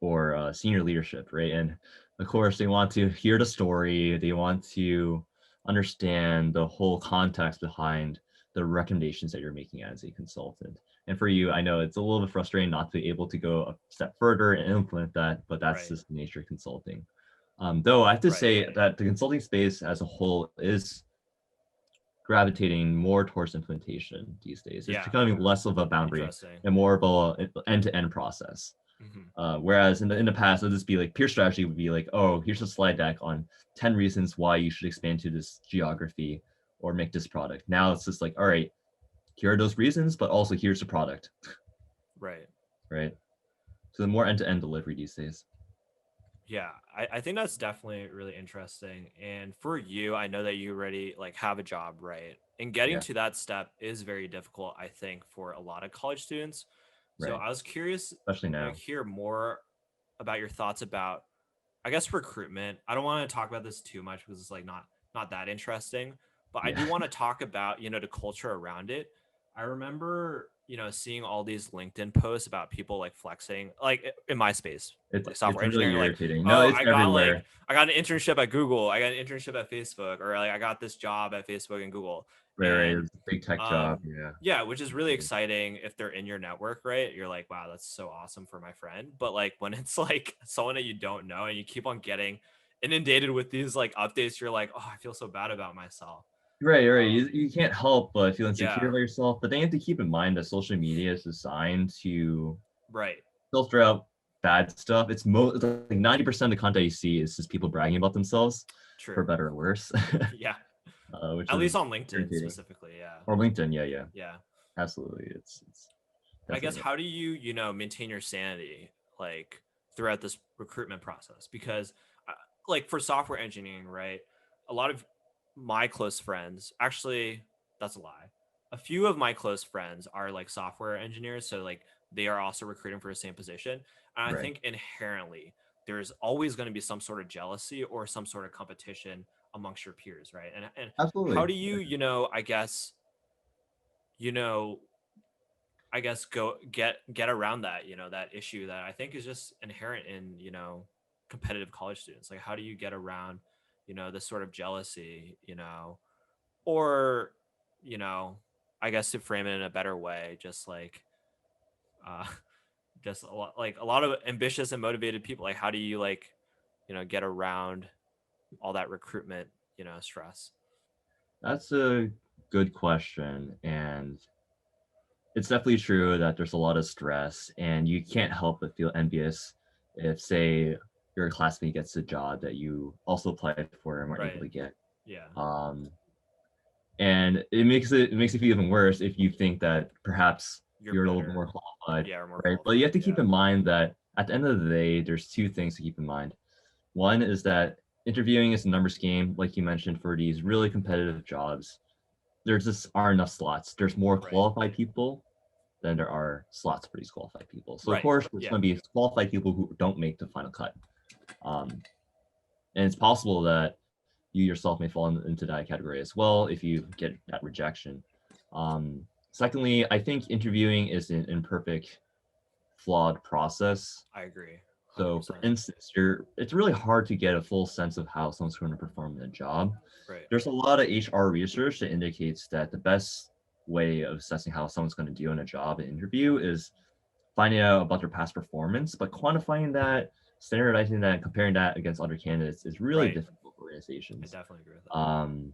B: or senior leadership, right? And of course, they want to hear the story. They want to understand the whole context behind the recommendations that you're making as a consultant. And for you, I know it's a little bit frustrating not to be able to go a step further and implement that, but that's
A: Right.
B: just the nature of consulting. Though I have to
A: Right.
B: say that the consulting space as a whole is gravitating more towards implementation these days. It's
A: Yeah.
B: becoming less of a boundary
A: Interesting.
B: and more of a end-to-end process.
A: Hmm.
B: Whereas in the past, it'll just be like pure strategy would be like, oh, here's a slide deck on 10 reasons why you should expand to this geography or make this product. Now it's just like, all right, here are those reasons, but also here's the product,
A: Right.
B: right? So the more end-to-end delivery these days.
A: Yeah, I think that's definitely really interesting. And for you, I know that you already like have a job, right? And getting
B: Yeah,
A: to that step is very difficult, I think, for a lot of college students. So
B: right.
A: I was curious
B: Especially
A: to
B: now.
A: hear more about your thoughts about, I guess, recruitment. I don't want to talk about this too much because it's like not that interesting, but I
B: Yeah.
A: do want to talk about, the culture around it. I remember, seeing all these LinkedIn posts about people like flexing, like in my space, like
B: It's
A: software
B: really
A: engineering, like,
B: irritating. No,
A: oh,
B: it's everywhere.
A: I got an internship at Google, I got an internship at Facebook, or like I got this job at Facebook and Google.
B: Right,
A: And
B: it's a big tech job. Yeah.
A: yeah, which is really exciting if they're in your network, right? You're like, wow, that's so awesome for my friend. But like when it's like someone that you don't know and you keep on getting inundated with these like updates, you're like, oh, I feel so bad about myself.
B: Right.
A: Um,
B: You can't help but feel insecure
A: yeah,
B: about yourself. But then you have to keep in mind that social media is designed to
A: right.
B: filter out bad stuff. It's like 90% of the content you see is just people bragging about themselves, for
A: True.
B: better or worse,
A: Yeah.
B: which
A: At least
B: is
A: on LinkedIn
B: irritating.
A: specifically. Yeah.
B: Or LinkedIn, yeah,
A: Yeah.
B: absolutely. It's
A: I guess
B: definitely
A: how do you, maintain your sanity like throughout this recruitment process? Because like for software engineering, right? A lot of my close friends, actually, that's a lie. A few of my close friends are like software engineers, so like they are also recruiting for the same position. And I
B: right.
A: think inherently there's always going to be some sort of jealousy or some sort of competition amongst your peers, right? And how
B: Absolutely.
A: do you, I guess, you know, go get around that, that issue that I think is just inherent in, competitive college students. Like how do you get around, this sort of jealousy, or, you know, I guess to frame it in a better way, just like uh just a lot of ambitious and motivated people. Like how do you like, get around all that recruitment, stress?
B: That's a good question. And it's definitely true that there's a lot of stress, and you can't help but feel envious if, say, your classmate gets a job that you also applied for and weren't able
A: Right.
B: to get.
A: Yeah.
B: Um, and it makes it feel even worse if you think that perhaps
A: You're
B: you're a little bit
A: better.
B: more qualified,
A: Yeah, or more
B: right? But you
A: qualified.
B: have to keep
A: Yeah.
B: in mind that at the end of the day, there's two things to keep in mind. One is that interviewing is a numbers game, like you mentioned, for these really competitive jobs. There just aren't enough slots. There's more
A: Right.
B: qualified people than there are slots for these qualified people. So of
A: Right.
B: course, there's
A: Yeah.
B: going to be qualified people who don't make the final cut, um, and it's possible that you yourself may fall into that category as well if you get that rejection. Secondly, I think interviewing is an imperfect, flawed process.
A: I agree.
B: So, for
A: 100%.
B: instance, it's really hard to get a full sense of how someone's going to perform in a job.
A: Right.
B: There's a lot of HR research that indicates that the best way of assessing how someone's going to do in a job and interview is finding out about their past performance, but quantifying that, standardizing that, and comparing that against other candidates is really
A: Right.
B: difficult for
A: I
B: organizations.
A: definitely agree with that.
B: Um,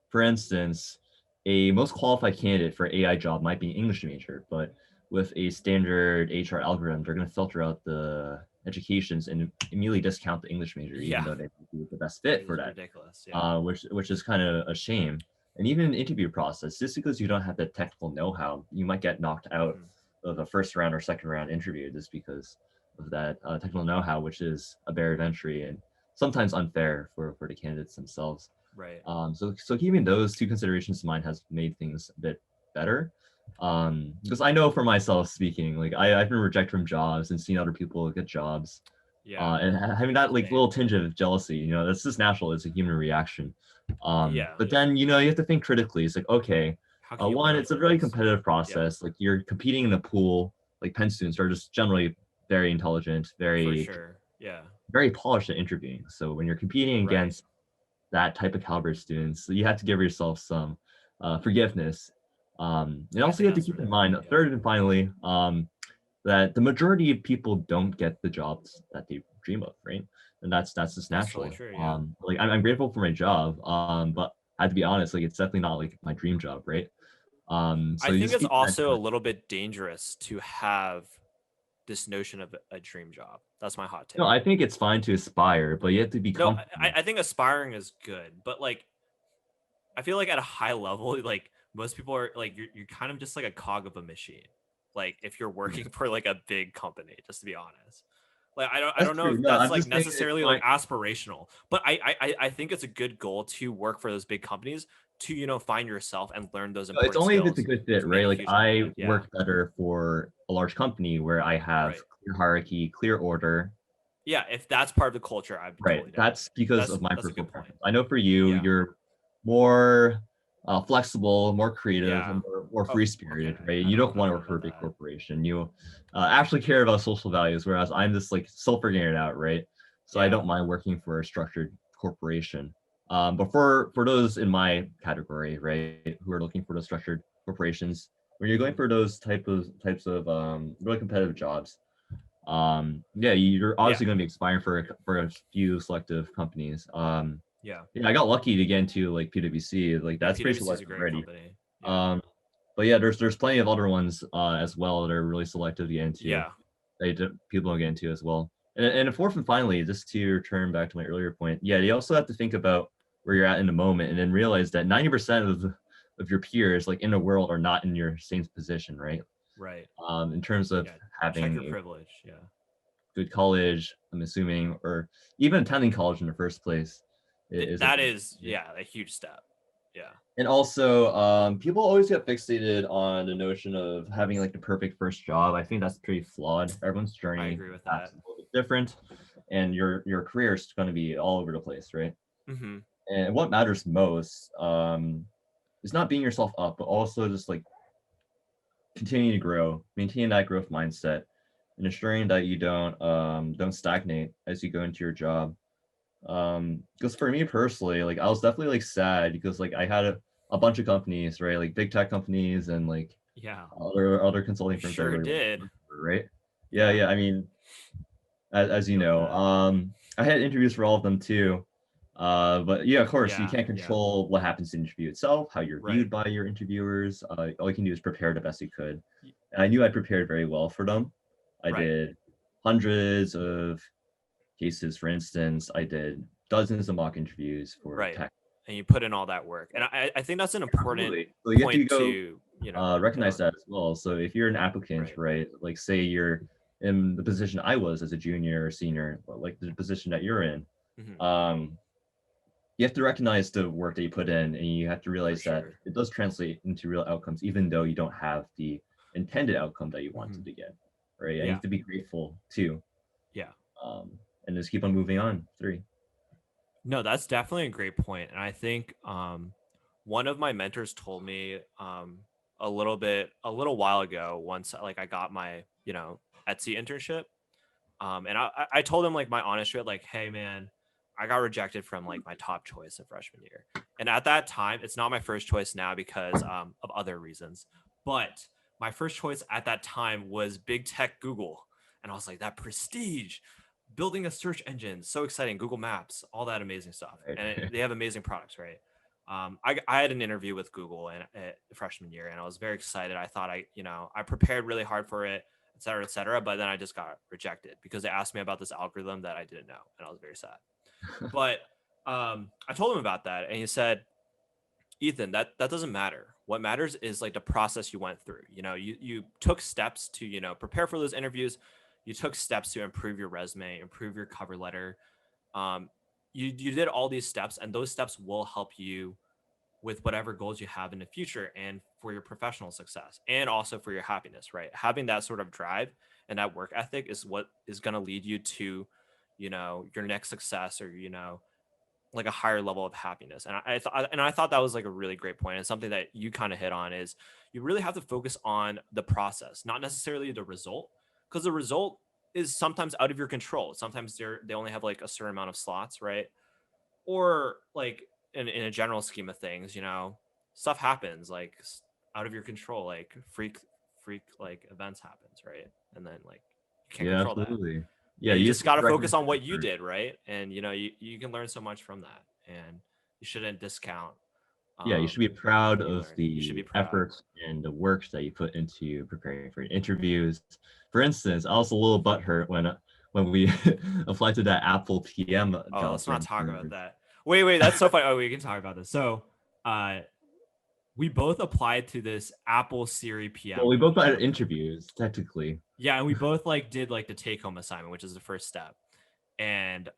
B: for instance, a most qualified candidate for AI job might be an English major, but with a standard HR algorithm, they're going to filter out the educations and immediately discount the English major, even
A: Yeah.
B: though they would be the best
A: Which
B: fit for
A: is
B: that,
A: ridiculous. Yeah.
B: which is kind of a shame. And even in the interview process, just because you don't have the technical know-how, you might get knocked out
A: Hmm.
B: of a first round or second round interview just because of that technical know-how, which is a barrier of entry and sometimes unfair for the candidates themselves.
A: Right.
B: So keeping those two considerations in mind has made things a bit better. Because I know for myself speaking, like I've been rejected from jobs and seen other people get jobs,
A: Yeah.
B: and having that like
A: Same.
B: little tinge of jealousy, that's just natural. It's a human reaction.
A: Yeah.
B: But then you have to think critically. It's like, okay,
A: How can you
B: one,
A: learn
B: it's a
A: from
B: very
A: this?
B: competitive
A: Yeah.
B: process. Like you're competing in a pool. Like Penn students are just generally very intelligent,
A: For
B: very
A: sure. Yeah.
B: very polished at interviewing. So when you're competing
A: Right.
B: against that type of caliber of students, you have to give yourself some forgiveness. And
A: I
B: also, you
A: think
B: have to
A: that's
B: keep in
A: really
B: mind,
A: important. Yeah.
B: third and finally, that the majority of people don't get the jobs that they dream of, right? And that's just
A: That's totally
B: natural.
A: true. Yeah.
B: Like I'm grateful for my job, but I have to be honest, like it's definitely not like my dream job, right?
A: I
B: So you
A: think
B: just
A: it's
B: keep that in
A: also a
B: mind.
A: little bit dangerous to have this notion of a dream job. That's my hot
B: No,
A: take.
B: I think it's fine to aspire, but you have to be
A: No,
B: comfortable.
A: I think aspiring is good, but like I feel like at a high level, like most people are like you're kind of just like a cog of a machine. Like if you're
B: Yeah.
A: working for like a big company, just to be honest. Like I
B: That's
A: don't know
B: true.
A: if
B: No,
A: that's
B: I'm
A: like
B: just saying it's
A: necessarily like
B: fine.
A: aspirational, but I think it's a good goal to work for those big companies to find yourself and learn those
B: No, it's
A: important
B: only if it's a
A: skills
B: good fit,
A: to make
B: right?
A: a
B: Like
A: huge
B: I
A: impact. Yeah.
B: work better for a large company where I have
A: Right.
B: clear hierarchy, clear order.
A: Yeah, if that's part of the culture, I'd be
B: Right.
A: totally down with
B: That's
A: it.
B: because of my
A: That's a
B: personal
A: good point.
B: preference. I know for you,
A: Yeah.
B: you're more flexible, more creative,
A: Yeah.
B: and more
A: Oh,
B: free
A: okay.
B: spirited, right?
A: I
B: You
A: don't
B: don't
A: I
B: want
A: don't
B: to
A: know
B: work for a
A: about
B: big
A: that.
B: corporation. You actually care about social values, whereas I'm just like still figuring it out, right? So I
A: Yeah.
B: don't mind working for a structured corporation. But for those in my category, right, who are looking for those structured corporations, when you're going
A: Mhm.
B: for those types of really competitive jobs, yeah, you're
A: Yeah.
B: obviously going to be expiring for a few selective companies.
A: Yeah.
B: Yeah, I got lucky to get into like PwC. Like
A: Yeah,
B: that's pretty
A: PwC is a
B: selective
A: great
B: already.
A: company. Yeah.
B: Um, but yeah, there's plenty of other ones as well that are really selective to get into.
A: Yeah.
B: People don't get into as well. And fourth and finally, just to return back to my earlier point, yeah, you also have to think about where you're at in the moment, and then realize that 90% of your peers, like in the world, are not in your same position, right?
A: Right.
B: In terms of
A: Yeah. Check
B: having
A: your
B: a
A: privilege. Yeah.
B: good college, I'm assuming, or even attending college in the first place is a
A: That
B: big.
A: is, yeah, a huge step. Yeah.
B: And also, people always get fixated on the notion of having like the perfect first job. I think that's pretty flawed. Everyone's
A: I
B: journey
A: agree with
B: path
A: that.
B: is a little bit different, and your career is going to be all over the place, right?
A: Mhm.
B: And what matters most is not being yourself up, but also just like continuing to grow, maintaining that growth mindset, and ensuring that you don't stagnate as you go into your job. Because for me personally, like I was definitely like sad because like I had a bunch of companies, right? Like big tech companies and like
A: Yeah.
B: other consulting
A: You
B: firms I
A: sure
B: really wanted to
A: did.
B: work for, right? Yeah,
A: Yeah.
B: yeah. I mean,
A: I
B: as you
A: feel
B: know,
A: that.
B: I had interviews for all of them too. But yeah, of course, you
A: Yeah.
B: can't
A: Yeah.
B: control what happens in the interview itself, how you're
A: Right.
B: viewed by your interviewers. All you can do is prepare the best you could.
A: Y-
B: And I knew I prepared very well for them. I
A: Right.
B: did hundreds of cases. For instance, I did dozens of mock interviews for
A: Right.
B: tech.
A: And you put in all that work. And I think that's an important
B: Absolutely. So you have to
A: point
B: go
A: to, hit
B: recognize
A: on.
B: that as well. So if you're an applicant,
A: Right.
B: right, like say you're in the position I was as a junior or senior, like the position that you're in,
A: Mhm.
B: um, you have to recognize the work that you put in, and you have to
A: For
B: realize that
A: sure.
B: it does translate into real outcomes, even though you don't have the intended outcome that you wanted
A: Mhm.
B: to get, right? And you
A: Yeah.
B: have to be grateful too,
A: Yeah.
B: um, and just keep on moving on. Three.
A: No, that's definitely a great point. And I think one of my mentors told me a little while ago, once like I got my, Etsy internship. And I told him like my honest shit, like, hey man, I got rejected from like my top choice of freshman year. And at that time, it's not my first choice now because of other reasons. But my first choice at that time was big tech Google. And I was like, that prestige, building a search engine, so exciting, Google Maps, all that amazing stuff.
B: Right.
A: And they have amazing products, right? I had an interview with Google at freshman year, and I was very excited. I thought I prepared really hard for it, et cetera, et cetera. But then I just got rejected because they asked me about this algorithm that I didn't know, and I was very sad. But I told him about that, and he said, "Ethan, that doesn't matter. What matters is like the process you went through. You took steps to prepare for those interviews. You took steps to improve your resume, improve your cover letter. Um, you did all these steps, and those steps will help you with whatever goals you have in the future and for your professional success and also for your happiness, right? Having that sort of drive and that work ethic is what is going to lead you to, your next success or, like a higher level of happiness. And I thought that was like a really great point. And something that you kind of hit on is you really have to focus on the process, not necessarily the result, because the result is sometimes out of your control. Sometimes they only have like a certain amount of slots, right? Or like in a general scheme of things, stuff happens like out of your control, like freak like events happens, right? And then like you can't
B: Yeah,
A: control that,
B: absolutely. Yeah,
A: and you
B: you just
A: just
B: need
A: got
B: to
A: to focus
B: recognize
A: on
B: the
A: what you
B: effort.
A: did, right? And you can learn so much from that, and you shouldn't discount
B: Yeah, you should be proud
A: what you
B: of
A: learned. You should be
B: the
A: proud.
B: effort and the work that you put into preparing for interviews. For instance, I was a little butthurt when we applied to that Apple PM
A: Oh,
B: job
A: let's
B: for
A: not talk about
B: interviews.
A: that. Wait, that's so funny. Oh, we can talk about this. So uh we both applied to this Apple Siri
B: Well,
A: PM
B: we both had
A: role.
B: interviews, technically.
A: Yeah, and we both like did like the take home assignment, which is the first step. And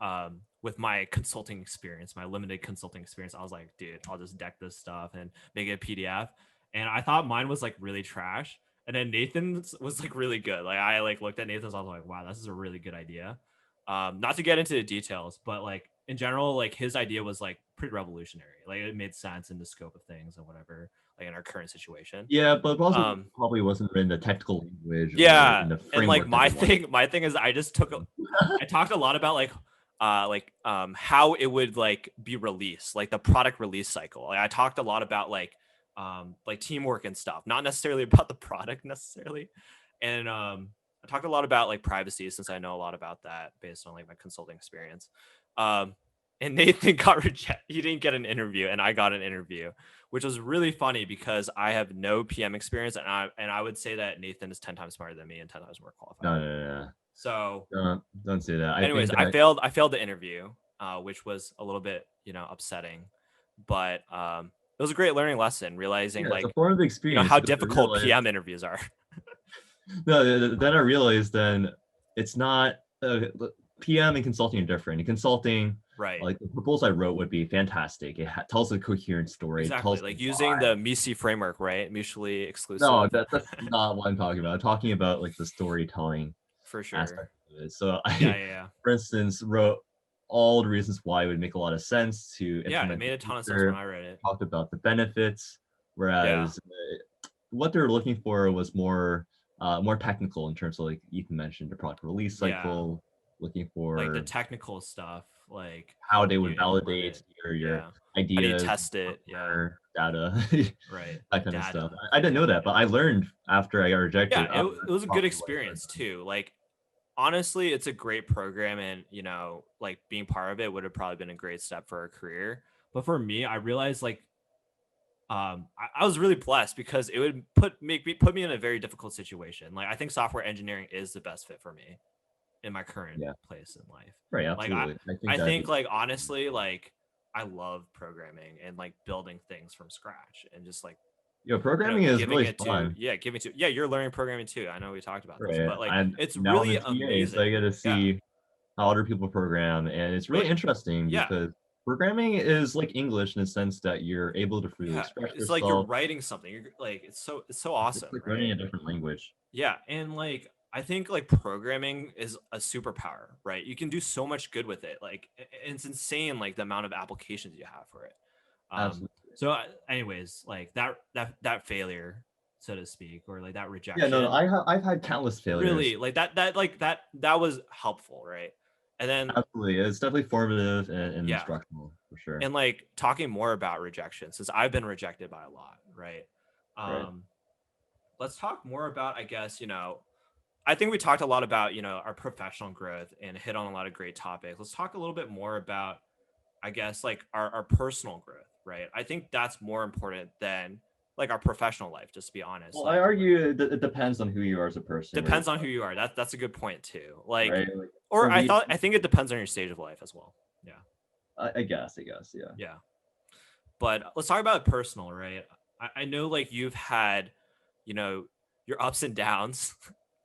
A: with my consulting experience, my limited consulting experience, I was like, dude, I'll just deck this stuff and make it a PDF. And I thought mine was like really trash. And then Nathan's was like really good. Like I like looked at Nathan's, I was like, wow, this is a really good idea. Not to get into the details, but like in general, like his idea was like pretty revolutionary. Like it made sense in the scope of things and whatever, like in our current situation.
B: Yeah, but also
A: Um,
B: probably wasn't written in the technical language or
A: yeah,
B: in the
A: and like
B: framework that we want.
A: my thing is I just took I talked a lot about how it would like be released, like the product release cycle. Like I talked a lot about like teamwork and stuff, not necessarily about the product necessarily. And I talked a lot about like privacy since I know a lot about that based on like my consulting experience. Um and Nathan got rejected. He didn't get an interview and I got an interview, which was really funny because I have no PM experience and I would say that Nathan is 10 times smarter than me and 10 times more qualified.
B: No.
A: So
B: Don't say that. I
A: anyways,
B: think that
A: I failed the interview, which was a little bit, upsetting, but it was a great learning lesson, realizing
B: it's a
A: like,
B: form of experience.
A: how
B: because I
A: difficult
B: realized-
A: PM interviews are.
B: No, then I realized then it's not PM and consulting are different. In consulting,
A: Right.
B: like the proposal I wrote would be fantastic. It tells a coherent story.
A: Exactly.
B: Tells
A: Like
B: the
A: using
B: why.
A: the MISI framework, right? Mutually exclusive.
B: No, that's not what I'm talking about. I'm talking about like the storytelling
A: For sure.
B: aspect of it. So I,
A: Yeah.
B: for instance, wrote all the reasons why it would make a lot of sense to
A: Yeah,
B: implement.
A: it made a ton of sense
B: feature,
A: when I read it.
B: talked about the benefits, whereas what they're looking for was more technical in terms of like Ethan mentioned the product release cycle, looking for
A: like the technical stuff, like
B: how they would
A: you implement
B: validate
A: it.
B: your
A: How do you
B: ideas,
A: test it? Yeah.
B: data,
A: Right.
B: that kind of
A: Data.
B: stuff. I didn't know that, but I learned after I got rejected.
A: Yeah, it was a good experience too. Like honestly, it's a great program, and like being part of it would have probably been a great step for a career. But for me, I realized like I was really blessed because it would put me in a very difficult situation. Like I think software engineering is the best fit for me in my current place in life.
B: Right,
A: Like
B: absolutely.
A: I think like honestly, like I love programming and like building things from scratch and just like
B: programming is
A: giving
B: really
A: it
B: fun.
A: you're learning programming too. I know we talked about this,
B: Right.
A: but like
B: And
A: it's
B: now
A: really
B: I'm a TA,
A: amazing.
B: so I get to see how other people program, and it's really interesting because programming is like English in the sense that you're able to freely express
A: it's
B: yourself.
A: like you're writing something. You're like it's so awesome.
B: It's like
A: right?
B: learning a different language.
A: Yeah, and like I think like programming is a superpower, right? You can do so much good with it. Like it's insane, like the amount of applications you have for it.
B: Absolutely.
A: So, anyways, like that failure, so to speak, or like that rejection.
B: Yeah, no, I've had countless failures.
A: Really, like that was helpful, right? And then
B: absolutely, it's definitely formative and instructional for sure.
A: And like talking more about rejection, since I've been rejected by a lot, right? Let's talk more about, I guess, I think we talked a lot about, our professional growth and hit on a lot of great topics. Let's talk a little bit more about, I guess, like our personal growth, right? I think that's more important than like our professional life, just to be honest.
B: Well,
A: like,
B: I argue it depends on who you are as a person.
A: Depends on who you are. That's a good point too. Like,
B: right?
A: or I think it depends on your stage of life as well. Yeah.
B: I guess, yeah.
A: Yeah. But let's talk about personal, right? I know like you've had, your ups and downs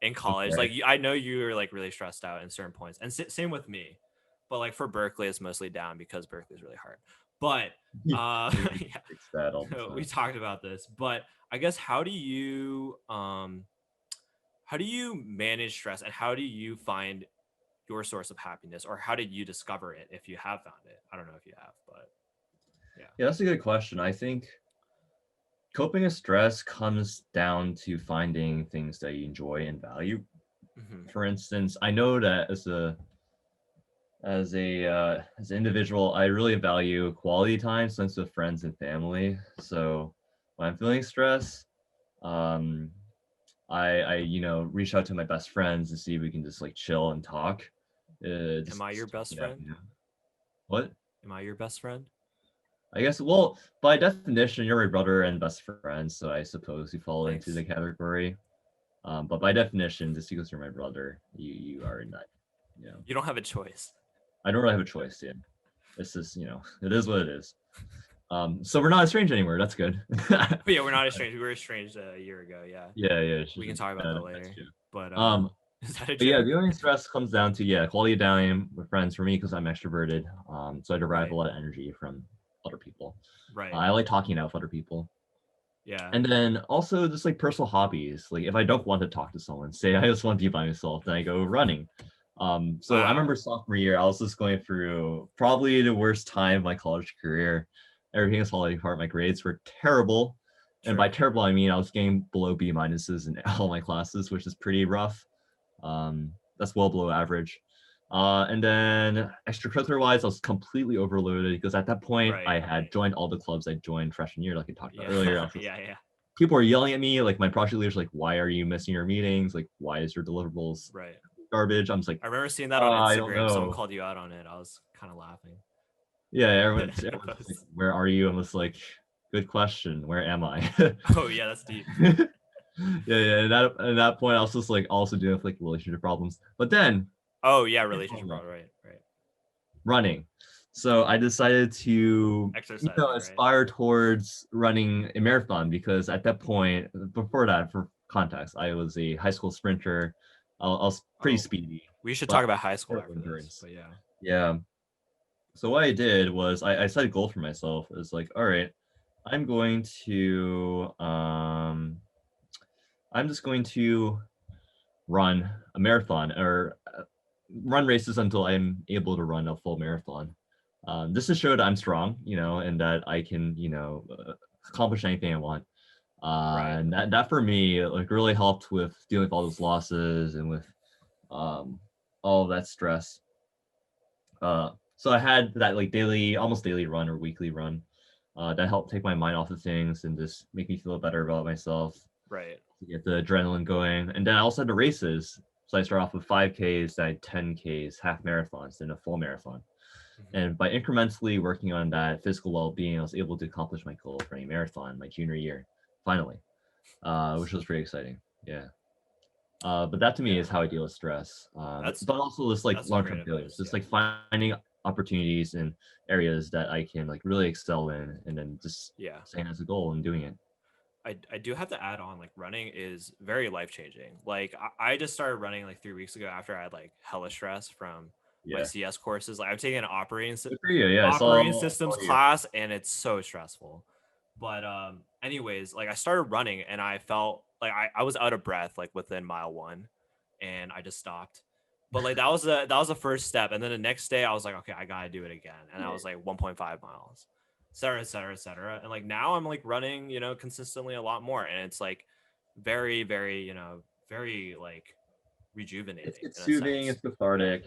A: in college.
B: Okay.
A: Like I know you were like really stressed out in certain points, and same with me. But like for Berkeley, it's mostly down because Berkeley is really hard. But we talked about this. But I guess how do you manage stress, and how do you find your source of happiness, or how did you discover it if you have found it? I don't know if you have, but
B: yeah, that's a good question. I think coping with stress comes down to finding things that you enjoy and value. Mm-hmm. For instance, I know that as an individual, I really value quality time spent with friends and family. So when I'm feeling stress, I reach out to my best friends and see if we can just like chill and talk.
A: Am I your best friend?
B: What?
A: Am I your best friend?
B: I guess, well, by definition, you're my brother and best friend, so I suppose you fall into the category. But by definition, just because you're my brother, you are in that.
A: You don't have a choice.
B: I don't really have a choice, yeah. It's just, it is what it is. So we're not estranged anymore. That's good.
A: Yeah, we're not estranged. We were estranged a year ago. Yeah.
B: Yeah.
A: We can talk about that later. But
B: is that a joke? Yeah, the only stress comes down to quality of time with friends for me because I'm extroverted. So I derive a lot of energy from other people.
A: Right.
B: I like talking out with other people.
A: Yeah.
B: And then also just like personal hobbies. Like if I don't want to talk to someone, say I just want to be by myself, then I go running. So I
A: Wow.
B: remember sophomore year, I was just going through probably the worst time of my college career. Everything was falling apart. My grades were terrible. And by
A: Sure.
B: terrible, I mean I was getting below B minuses in all my classes, which is pretty rough. That's well below average. And then extracurricular wise, I was completely overloaded because at that point
A: Right.
B: I had joined all the clubs I joined freshman year, like I talked about
A: Yeah.
B: earlier. I was just,
A: Yeah. Yeah.
B: people were yelling at me, like my project leaders, like, why are you missing your meetings? Like, why is your deliverables
A: Right.
B: garbage? I'm just like,
A: I remember seeing that on
B: I don't
A: Instagram. Someone
B: know.
A: called you out on it. I was kind of laughing.
B: Yeah, everyone's
A: In a
B: just like,
A: post.
B: where are you? I'm just like, good question. Where am I?
A: Oh yeah, that's deep.
B: Yeah. And that point, I was just like also dealing with like relationship problems. But then
A: Oh yeah, relationship problem. Right. Right.
B: running. So I decided to,
A: Exercising. Right.
B: aspire towards running a marathon because at that point, before that, for context, I was a high school sprinter. I was pretty
A: Oh,
B: speedy,
A: we should
B: but
A: talk about high school
B: terrible
A: after this.
B: endurance.
A: But yeah.
B: Yeah. So what I did was I set a goal for myself. It's like, all right, I'm going to I'm just going to run a marathon or run races until I'm able to run a full marathon. Just to show that I'm strong, and that I can, accomplish anything I want.
A: Right.
B: And that for me, like really helped with dealing with all those losses and with um, all of that stress. So I had that like daily, almost daily run or weekly run that helped take my mind off of things and just make me feel better about myself,
A: Right.
B: to get the adrenaline going. And then I also had the races. So I start off with 5Ks, then I had 10Ks, half marathons, then a full marathon.
A: Mhm.
B: And by incrementally working on that physical well-being, I was able to accomplish my goal of running a marathon my junior year, finally, which
A: Nice.
B: was pretty exciting. Yeah. But that to me is
A: Yeah.
B: how I deal with stress.
A: That's
B: But also just like
A: some great
B: long-term failures,
A: advice.
B: just
A: Yeah.
B: like finding opportunities in areas that I can like really excel in, and then just
A: Yeah.
B: saying as a goal and doing it.
A: I do have to add on like running is very life changing. Like I just started running like 3 weeks ago after I had like hella stress from my
B: Yeah.
A: CS courses. Like I'm taking an
B: Good for you. Yeah,
A: operating
B: I
A: systems
B: saw you.
A: class and it's so stressful. But anyways, like I started running and I felt like I was out of breath like within mile one and I just stopped. But like that was the first step. And then the next day I was like, okay, I gotta do it again. And I
B: Yeah.
A: was like 1.5 miles, et cetera, et cetera, et cetera. And like now I'm like running, consistently a lot more. And it's like very, very, very like rejuvenating
B: It's
A: in a
B: soothing,
A: sense.
B: it's
A: Yeah.
B: cathartic.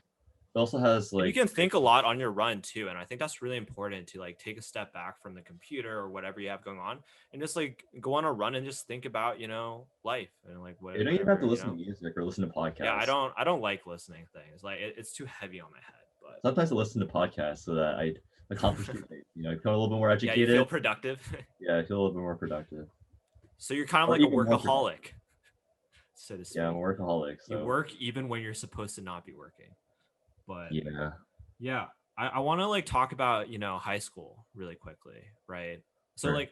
B: It also has
A: And you
B: like
A: can think a lot on your run too. And I think that's really important to like take a step back from the computer or whatever you have going on and just like go on a run and just think about, life and like
B: you don't even have
A: whatever,
B: to listen to music or listen to
A: Yeah, I
B: podcasts.
A: don't like listening to things. Like it's too heavy on my head. But
B: Sometimes I listen to podcasts so that I accomplish things. I become a little bit more
A: yeah, you feel
B: educated.
A: productive.
B: Yeah, I feel a little bit more productive,
A: So you're kind of
B: or
A: like a
B: even more productive.
A: workaholic, so to
B: Yeah, I'm a
A: speak.
B: workaholic,
A: You
B: so
A: work even when you're supposed to not be working. But
B: yeah,
A: yeah, I want to like talk about, high school really quickly, right? So
B: sure.
A: like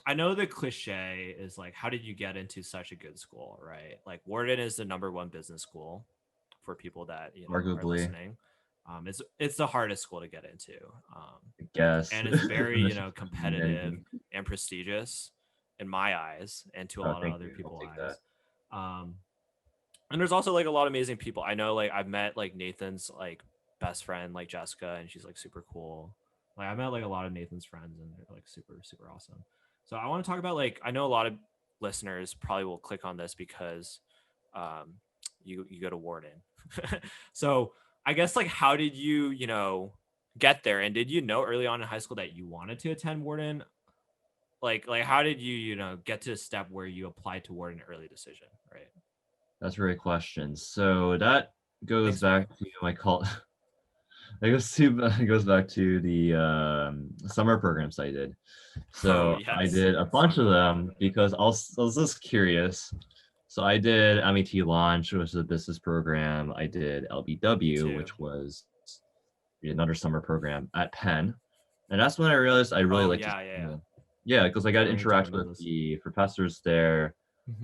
A: I know the cliche is like, how did you get into such a good school, right? Like Wharton is the number one business school for people that, are
B: Arguably,
A: listening. It's the hardest school to get into.
B: I guess.
A: And it's very,
B: Unless you're
A: competitive and prestigious in my eyes and to a
B: oh,
A: lot of
B: thank
A: other
B: you. I'll
A: people's
B: take that.
A: eyes. Um, and there's also like a lot of amazing people. I know like I've met like Nathan's like best friend, like Jessica, and she's like super cool. Like I met like a lot of Nathan's friends and they're like super, super awesome. So I want to talk about like I know a lot of listeners probably will click on this because um you go to Wharton. So I guess like how did you, get there? And did you know early on in high school that you wanted to attend Wharton? Like how did you, get to a step where you applied to Wharton early decision, right?
B: That's a great question. So that goes
A: Thanks, man.
B: back to my call. It goes back to the summer programs I did.
A: Oh
B: So I
A: yes,
B: did a
A: let's
B: bunch
A: talk
B: of
A: about that.
B: them because I was just curious. So I did MET Launch, which is a business program. I did
A: Me
B: LBW,
A: too.
B: which was another summer program at Penn. And that's when I realized I really
A: Oh
B: like to
A: yeah, yeah, yeah.
B: yeah, because I got
A: Yeah,
B: to
A: we need to talk
B: interact
A: about
B: with
A: this.
B: the professors there.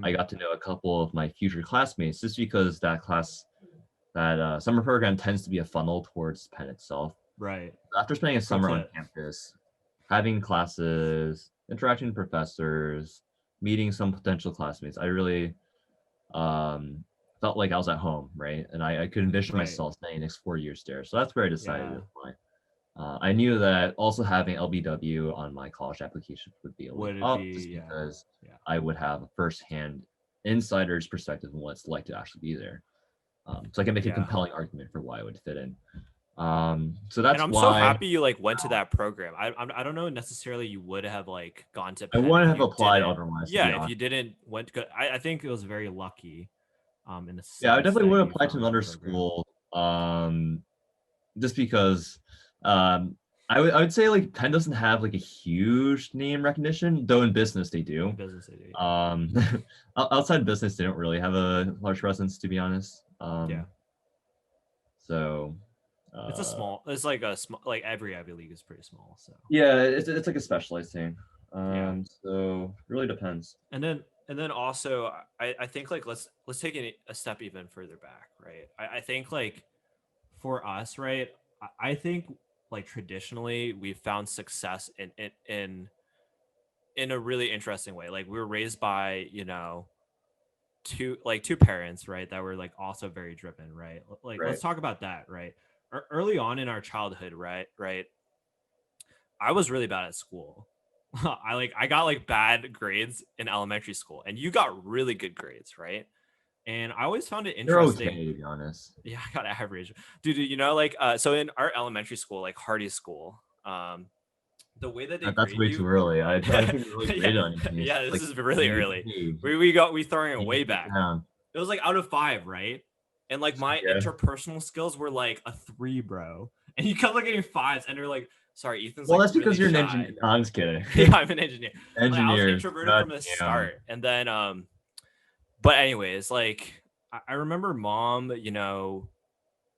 B: I
A: Mhm.
B: got to know a couple of my future classmates just because that summer program tends to be a funnel towards Penn itself.
A: Right.
B: After spending a
A: Pro
B: summer on
A: tip.
B: campus, having classes, interacting with professors, meeting some potential classmates, I really um, felt like I was at home, right? And I could envision
A: Right.
B: myself staying next 4 years there. So that's where I decided to
A: Yeah.
B: apply. I knew that also having LBW on my college application would be a leg
A: Would it
B: up, just
A: be? Yeah.
B: because
A: Yeah.
B: I would have a firsthand insider's perspective on what it's like to actually be there. So I can make a
A: Yeah.
B: compelling argument for why I would fit in. So
A: And
B: that's
A: I'm so
B: why
A: happy you like went to that program. I don't know necessarily you would have like gone to
B: I
A: Penn
B: wouldn't
A: if
B: have
A: you
B: applied
A: didn't.
B: otherwise, to
A: Yeah,
B: be
A: if
B: honest.
A: you didn't went to. I think it was very lucky, in the
B: Yeah, I
A: sense
B: definitely
A: that
B: would
A: you
B: apply to
A: found that
B: another
A: program.
B: school, just because um, I would say like Penn doesn't have like a huge name recognition, though in business they do.
A: In business, they do. Yeah.
B: Um, outside business, they don't really have a large presence, to be honest.
A: Yeah.
B: So
A: It's a
B: uh,
A: small. It's like a small. Like every Ivy League is pretty small. So
B: yeah, it's like a specialized thing.
A: yeah.
B: So really depends.
A: And then also I think like let's take it a step even further back, right? I think like for us, right? I think like traditionally we've found success in a really interesting way. Like we were raised by, two parents, right, that were like also very driven, right? Like let's
B: Right.
A: talk about that, right? Early on in our childhood, right? I was really bad at school. I got like bad grades in elementary school, and you got really good grades, right? And I always found it
B: You're okay,
A: interesting.
B: to be honest.
A: Yeah, I got average. Dude, like so in our elementary school, like Hardy school, the way that they
B: That's
A: grade
B: way too
A: you.
B: early. I
A: Yeah,
B: don't think you're really
A: yeah,
B: graded on anything. It's
A: yeah,
B: just
A: this
B: like
A: is really
B: you
A: early.
B: behave,
A: We throwing it
B: you
A: way
B: get
A: back.
B: down.
A: It was like out of 5, right? And like my
B: Yeah.
A: interpersonal skills were like a 3, bro. And you kept like getting 5s, and they're like, sorry, Ethan's
B: Well,
A: like
B: that's
A: really
B: because you're an engineer.
A: shy.
B: No, I'm just kidding.
A: Yeah, I'm an engineer. Like I was
B: Engineers.
A: introverted
B: God
A: from the
B: damn.
A: start. And then but anyways, like I remember mom,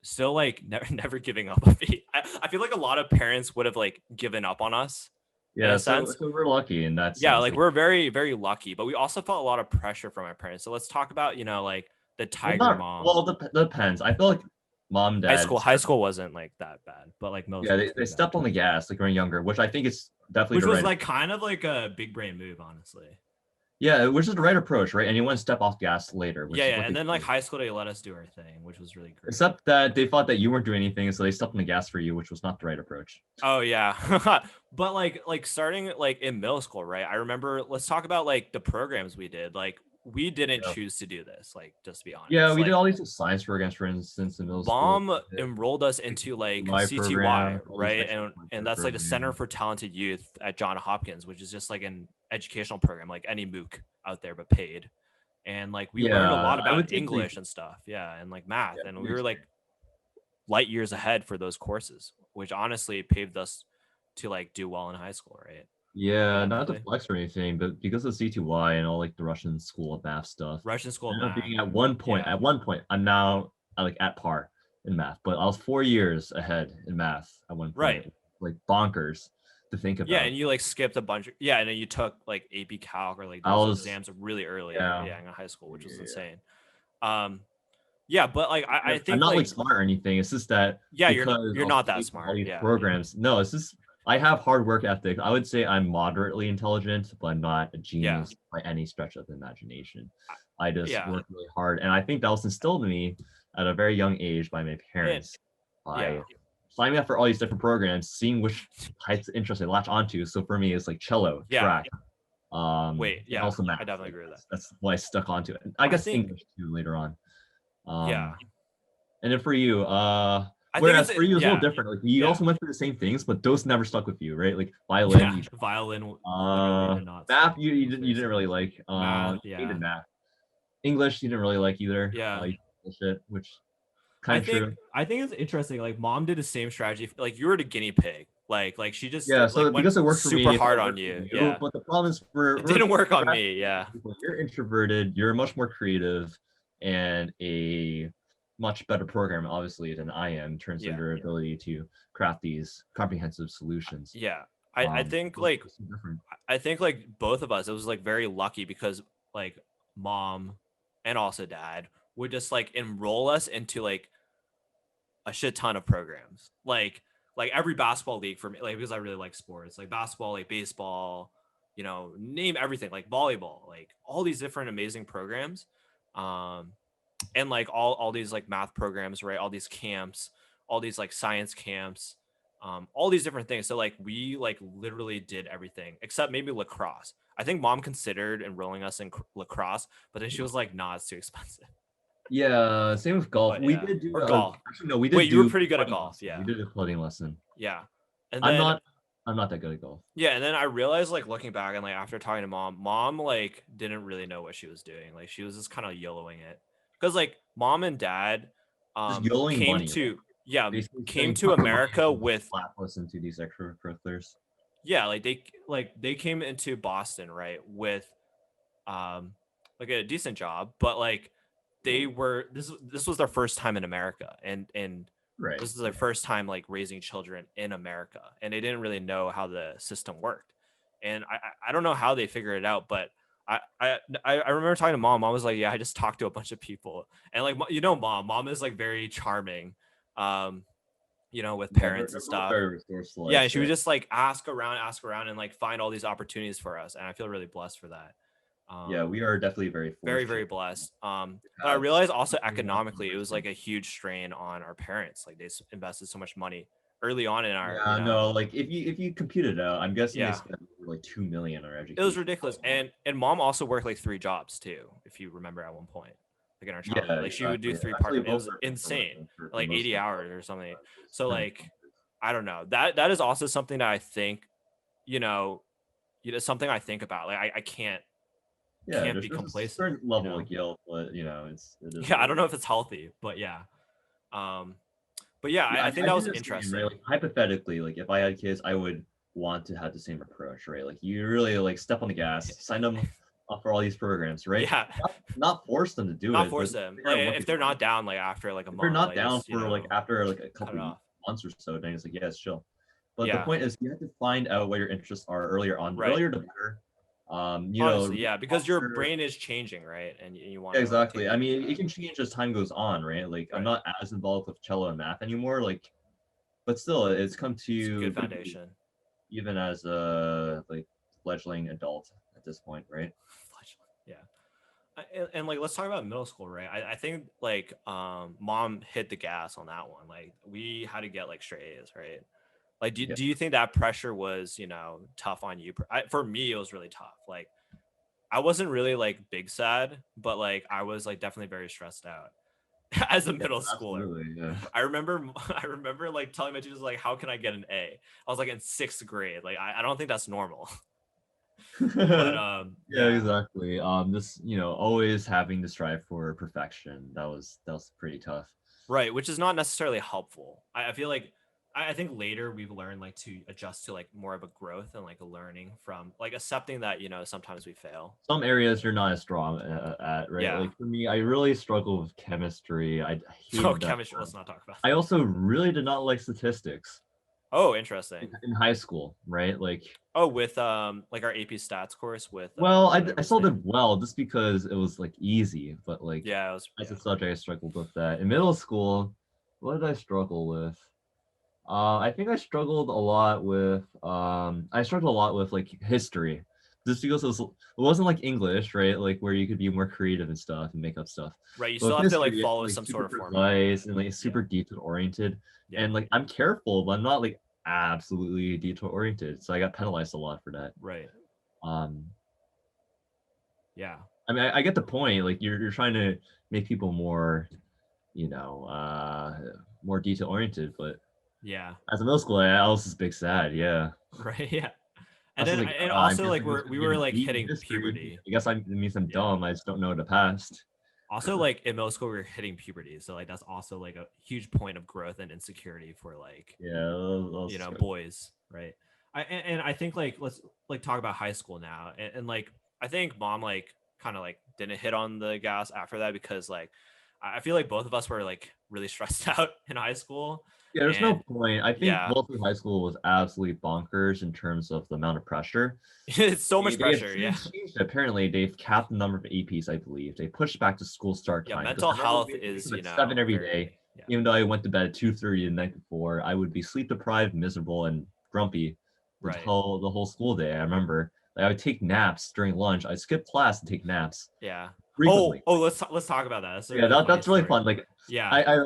A: still like never giving up on me. I feel like a lot of parents would have like given up on us in
B: Yeah,
A: a
B: so
A: sense.
B: so we're lucky in that
A: Yeah,
B: sense.
A: like
B: Like,
A: we're very, very lucky, but we also felt a lot of pressure from our parents. So let's talk about, like the
B: well,
A: tiger
B: not
A: mom.
B: well. Depends. I feel like mom,
A: High
B: dad,
A: school, high school wasn't like that bad, but like middle
B: yeah,
A: school
B: they,
A: was
B: they
A: pretty bad.
B: stepped on the gas like when you're younger, which I think is definitely
A: Which
B: the
A: was
B: right.
A: like kind of like a big brain move, honestly.
B: Yeah, which is the right approach, right? And you want to step off gas later,
A: Yeah,
B: which is
A: yeah.
B: what
A: And
B: they
A: then like
B: do.
A: high school, they let us do our thing, which was really great.
B: Except that they thought that you weren't doing anything, so they stepped on the gas for you, which was not the right approach.
A: Oh yeah. But like starting like in middle school, right? I remember, let's talk about like the programs we did. Like we didn't
B: Yeah.
A: choose to do this, like just to be
B: Yeah,
A: honest.
B: we did
A: Like
B: all these science programs, for instance, in middle school.
A: mom enrolled us into like
B: My
A: CTY,
B: program, all these
A: right? And
B: extracurricular
A: that's like the Center
B: programs.
A: for Talented Youth at Johns Hopkins, which is just like an educational program, like any MOOC out there, but paid. And like we learned a
B: Yeah,
A: lot
B: I
A: about
B: would say
A: English and stuff, yeah, and like math,
B: yeah,
A: and
B: pretty
A: we were like
B: experienced.
A: light years ahead for those courses, which honestly paved us to like do well in high school, right?
B: Yeah, not to
A: Eventually,
B: flex or anything, but because of C2Y and all like the Russian school of math stuff,
A: Russian School
B: I
A: of
B: ended up
A: Math,
B: being
A: yeah,
B: at one point, I'm now like at par in math, but I was 4 years ahead in math at one
A: right.
B: point. Like bonkers to think
A: Yeah,
B: about.
A: and you like skipped a bunch of, yeah, and then you took like AP Calc or like
B: I
A: those
B: was,
A: exams really early,
B: yeah,
A: yeah, in high school, which was
B: yeah.
A: insane. Um, yeah, but like I
B: I'm
A: think
B: not like
A: like,
B: smart or anything. It's just that
A: yeah,
B: because
A: you're
B: I was
A: not that
B: taking all
A: smart.
B: these
A: Yeah.
B: programs. No, it's just I have hard work ethic. I would say I'm moderately intelligent, but not a
A: Yeah.
B: genius by any stretch of the imagination. I just
A: Yeah.
B: work really hard, and I think that was instilled in me at a very young age by my
A: And
B: parents
A: yeah.
B: by signing me up for all these different programs, seeing which types of interest I latch onto. So for me, it's like cello,
A: Yeah.
B: track,
A: Wait,
B: and
A: yeah.
B: also
A: I
B: math.
A: definitely
B: Like
A: agree with that.
B: that's why I stuck onto it. I
A: I
B: guess
A: think,
B: English too later on.
A: yeah.
B: Um, and then for you,
A: I think
B: whereas for you it's a little
A: yeah.
B: different. Like you
A: Yeah.
B: also went through the same things, but those never stuck with you, right? Like violin,
A: Yeah. Violin literally
B: uh,
A: did not
B: math,
A: stick.
B: you
A: It was
B: didn't you
A: very
B: didn't
A: sad.
B: really like.
A: Math,
B: You hated
A: yeah.
B: math. English, you didn't really like either.
A: Yeah.
B: Bullshit, which
A: I
B: kind of
A: think
B: true.
A: I think it's interesting. Like mom did the same strategy. Like you were the guinea pig. Like she just
B: Yeah,
A: like
B: so
A: went
B: because it worked for
A: super
B: me, it
A: hard
B: might
A: on
B: work for
A: you.
B: you.
A: Yeah.
B: But the problem is,
A: It didn't work on me. Yeah.
B: you're introverted. You're much more creative and a much better programmer, obviously, than I am in terms of
A: Yeah.
B: your ability to craft these comprehensive solutions.
A: Yeah. I think
B: Those
A: like
B: are so different.
A: I think like both of us, it was like very lucky because like mom and also dad would just like enroll us into like a shit ton of programs. Like every basketball league for me, like because I really like sports, like basketball, like baseball, name everything, like volleyball, like all these different amazing programs. Um and like all these like math programs, right? All these camps, all these like science camps, all these different things. So like we like literally did everything except maybe lacrosse. I think mom considered enrolling us in lacrosse, but then she was like, "Nah, it's too expensive."
B: Yeah, same with golf.
A: But
B: We
A: yeah,
B: did do
A: or golf.
B: actually no, we did
A: Wait, you were
B: do
A: pretty good at
B: flooding
A: golf.
B: lesson. We
A: Yeah,
B: did a flooding lesson.
A: yeah. And
B: I'm
A: then
B: not I'm not that good at golf.
A: yeah, and then I realized like looking back and like after talking to mom like didn't really know what she was doing. Like she was just kind of YOLOing it. Because like mom and dad
B: Just YOLOing
A: came
B: money,
A: to yeah,
B: basically
A: came
B: spending
A: to
B: tons of money
A: America
B: to
A: with
B: slap us into these extracurriculars.
A: yeah, like they came into Boston, right, with like a decent job, but like they were this was their first time in America and
B: Right.
A: this is their first time like raising children in America and they didn't really know how the system worked. And I don't know how they figured it out, but I remember talking to mom. Mom was like, "Yeah, I just talked to a bunch of people." And like mom is like very charming. With
B: Yeah,
A: parents
B: they're
A: and
B: both
A: stuff.
B: very resourceful,
A: Yeah,
B: I'd
A: and she would
B: say.
A: just like ask around and like find all these opportunities for us. And I feel really blessed for that.
B: Yeah, we are definitely very
A: Very,
B: fortunate
A: very blessed.
B: to
A: But I
B: have
A: realized also
B: such a
A: economically, it was like
B: university.
A: a huge strain on our parents. Like they invested so much money early on in our,
B: Yeah, no, like if you compute it out, I'm guessing they
A: yeah,
B: spent over like 2 million on our
A: it was
B: education.
A: ridiculous. And mom also worked like three jobs too, if you remember at one point, like in our childhood.
B: Yeah,
A: Like she would do
B: exactly.
A: three part
B: Actually,
A: time. It
B: both
A: was
B: our parents are
A: insane,
B: working for
A: like
B: most
A: 80
B: of
A: hours or something.
B: it.
A: So like, I don't know. That is also something that I think, you know, something I think about. Like I
B: Yeah,
A: can't
B: there's
A: be
B: there's a
A: complacent,
B: certain level of guilt, but it is
A: Yeah,
B: what
A: I
B: it
A: don't know
B: is.
A: if it's healthy, but yeah. Um, but yeah,
B: Yeah,
A: I think
B: I
A: that
B: do
A: was
B: the same, right?
A: interesting.
B: Like hypothetically, like if I had kids, I would want to have the same approach, right? Like you really like step on the gas, sign them up for all these programs, right?
A: Yeah,
B: Not force them to do
A: not
B: it,
A: force
B: but
A: them.
B: figure
A: Like
B: out what
A: if
B: they
A: they're
B: want to
A: not
B: do.
A: down, like after like a
B: If they're
A: month,
B: not
A: like
B: down
A: just
B: for like after like a
A: cut it
B: couple
A: off.
B: months or so, then it's like, yeah, it's chill. But the
A: Yeah,
B: point is, you have to find out what your interests are earlier on. The
A: right.
B: earlier the better.
A: Honestly,
B: Read
A: yeah, because your
B: culture.
A: brain is changing, right? And you want
B: Yeah,
A: to like take
B: exactly. I
A: advantage of
B: mean, it
A: that.
B: can change as time goes on, right? Like I'm
A: Right.
B: not as involved with cello and math anymore. Like, but still, it's come
A: It's a good
B: to
A: foundation.
B: even as a like fledgling adult at this point, right?
A: Yeah. And like let's talk about middle school, right? I think like mom hit the gas on that one. Like we had to get like straight A's, right? Like
B: Yeah.
A: do you think that pressure was tough on you? For me it was really tough. Like I wasn't really like big sad, but like I was like definitely very stressed out as a
B: Yeah,
A: middle schooler.
B: absolutely. Yeah.
A: I remember like telling my teachers like, how can I get an A? I was like in sixth grade. Like I don't think that's normal. But
B: Yeah,
A: yeah.
B: exactly. This, always having to strive for perfection. That was pretty tough.
A: Right, which is not necessarily helpful. I feel like I think later we've learned like to adjust to like more of a growth and like a learning from like accepting that sometimes we fail.
B: Some areas you're not as strong at, right?
A: Yeah.
B: Like for me, I really struggle with chemistry. I
A: Oh,
B: hated that.
A: chemistry. Let's not talk about
B: I
A: that.
B: also really did not like statistics
A: Oh, interesting.
B: in high school, right? Like,
A: Oh, with like our AP stats course with
B: well, I
A: whatever his
B: still
A: name.
B: did well just because it was like easy, but like
A: Yeah, it was
B: as
A: yeah.
B: a subject, I struggled with that. In middle school, what did I struggle with? I think I struggled a lot with like history, just because it wasn't like English, right? Like where you could be more creative and stuff and make up stuff.
A: Right, you
B: But
A: still
B: with
A: have to like
B: history, it's
A: follow
B: like
A: some
B: super
A: sort of format.
B: precise and like
A: Yeah.
B: super detail oriented.
A: Yeah.
B: And like I'm careful, but I'm not like absolutely detail oriented. So I got penalized a lot for that.
A: Right.
B: Um,
A: Yeah.
B: I mean, I get the point. Like you're trying to make people more, you know, more detail oriented, but
A: Yeah.
B: as a middle school, I was just big sad. Yeah.
A: Right. Yeah.
B: I
A: And
B: was
A: then
B: like,
A: and
B: I'm
A: also like
B: guessing I'm just
A: we
B: gonna get
A: were
B: an
A: like
B: E in
A: hitting
B: history.
A: puberty.
B: I guess it means I'm
A: Yeah.
B: dumb. I just don't know the past.
A: Also like in middle school we were hitting puberty. So like that's also like a huge point of growth and insecurity for like,
B: Yeah, that was
A: boys, right? And I think like let's like talk about high school now. And like I think mom like kind of like didn't hit on the gas after that because like I feel like both of us were like really stressed out in high school.
B: yeah. There's no
A: And
B: point. I think
A: yeah,
B: Wellesley High School was absolutely bonkers in terms of the amount of pressure.
A: it's so much
B: They have
A: pressure. Yeah.
B: changed it. Apparently, they've capped the number of APs. I believe they pushed back to school start
A: Yeah.
B: time. Because
A: Mental
B: I remember
A: health
B: we
A: is,
B: wake up at 7 every day.
A: very, yeah.
B: Even though I went to bed at 2:30 the night before, I would be sleep deprived, miserable, and grumpy
A: Right.
B: the whole school day. I remember like, I would take naps during lunch. I'd skip class and take naps.
A: Yeah.
B: frequently.
A: Let's talk about that. That's a
B: Yeah,
A: really funny
B: that's really
A: story.
B: fun. Like
A: Yeah,
B: I I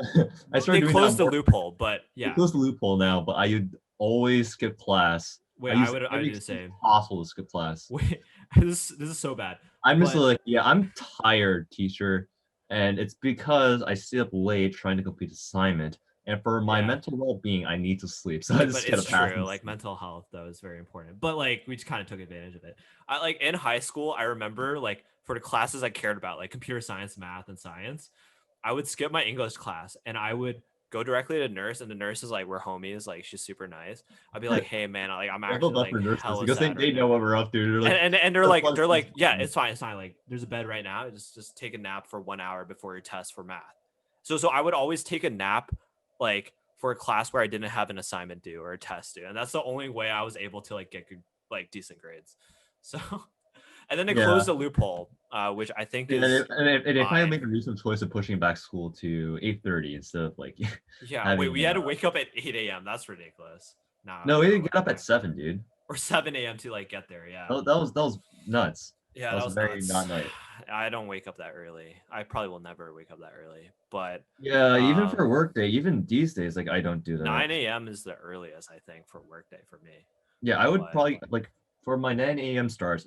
A: they
B: started doing that
A: closed the
B: more.
A: loophole, but
B: They
A: yeah.
B: closed the loophole now, but I would always skip class.
A: Wait,
B: I used
A: I would
B: every
A: do the
B: excuse
A: same.
B: possible to skip class.
A: Wait, this is so bad.
B: I'm just
A: But
B: like, yeah, I'm tired, teacher, and it's because I stay up late trying to complete assignment, and for my
A: yeah,
B: mental well-being, I need to sleep. So I
A: but
B: just get
A: it's
B: a pass
A: true.
B: and
A: Like
B: sleep.
A: mental health though is very important. But like we just kind of took advantage of it. I like in high school, I remember like for the classes I cared about, like computer science, math, and science, I would skip my English class and I would go directly to nurse, and the nurse is like we're homies, like she's super nice. I'd be like, hey man, I'm
B: I feel
A: actually
B: bad
A: like
B: for nurses
A: hella
B: because
A: sad
B: they
A: right
B: know
A: now.
B: what we're up to. They're like,
A: And
B: "That's fun,
A: they're
B: fun,
A: like, yeah,
B: fun."
A: it's fine. Like there's a bed right now. Just take a nap for 1 hour before your test for math. So I would always take a nap like for a class where I didn't have an assignment due or a test due. And that's the only way I was able to like get good, like decent grades. So and then they
B: Yeah,
A: closed the loophole, which I think
B: and
A: is
B: they kind of
A: fine.
B: make a recent choice of pushing back school to 8:30 instead of like
A: Yeah, wait,
B: having.
A: we had to wake up at 8 a.m. That's ridiculous. No,
B: No,
A: I'm
B: we
A: not
B: didn't get
A: waking
B: up
A: up
B: at
A: that.
B: 7, dude.
A: Or 7 a.m. to like get there. Yeah.
B: That was nuts.
A: Yeah,
B: That
A: that
B: was
A: was
B: very
A: nuts.
B: not nice.
A: I don't wake up that early. I probably will never wake up that early. But
B: Yeah, even for
A: um
B: work day, even these days, like I don't do that.
A: 9 a.m. is the earliest I think for workday for me.
B: Yeah, I would
A: But
B: probably like for my 9 a.m. starts,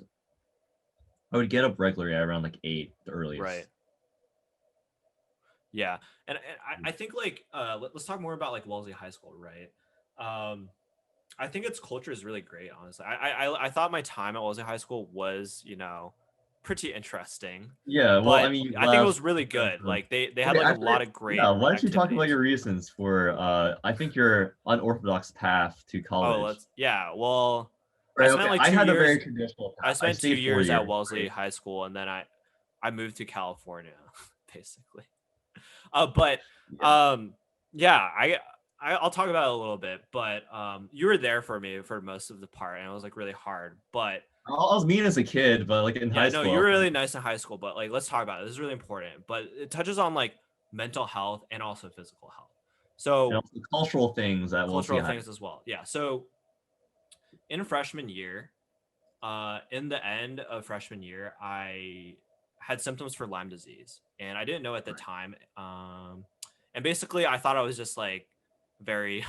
B: I would get up regularly at around like 8, the
A: right.
B: earliest.
A: Yeah. And I think like let's talk more about like Wellesley High School, right? Um I think its culture is really great, honestly. I thought my time at Wellesley High School was, pretty interesting,
B: Yeah, well, I
A: but
B: mean, you
A: I think it
B: left
A: was really
B: because
A: good.
B: of.
A: Like they had
B: Okay,
A: like a
B: actually,
A: lot of
B: yeah.
A: great
B: Why don't you talk about
A: activities.
B: your reasons for? I think your unorthodox path to
A: Oh,
B: college.
A: yeah. Well, I
B: Right.
A: spent
B: Okay,
A: like
B: I
A: two
B: had a
A: years.
B: very traditional
A: I
B: path. I
A: spent two
B: stayed 4
A: years at
B: years.
A: Wellesley
B: Right.
A: High School, and then I moved to California, basically. But
B: Yeah.
A: um, yeah, I'll talk about it a little bit. But you were there for me for most of the part, and it was like really hard. But
B: I was mean as a kid, but like in high
A: yeah, no,
B: school,
A: you
B: I
A: were
B: was
A: really
B: like,
A: nice in high school. But like, let's talk about it. This is really important. But it touches on like mental health and also physical health.
B: and
A: So
B: also cultural things at Wellesley
A: cultural
B: High.
A: things as well. Yeah. So in freshman year, in the end of freshman year, I had symptoms for Lyme disease, and I didn't know at the
B: Right.
A: time. And basically, I thought I was just like very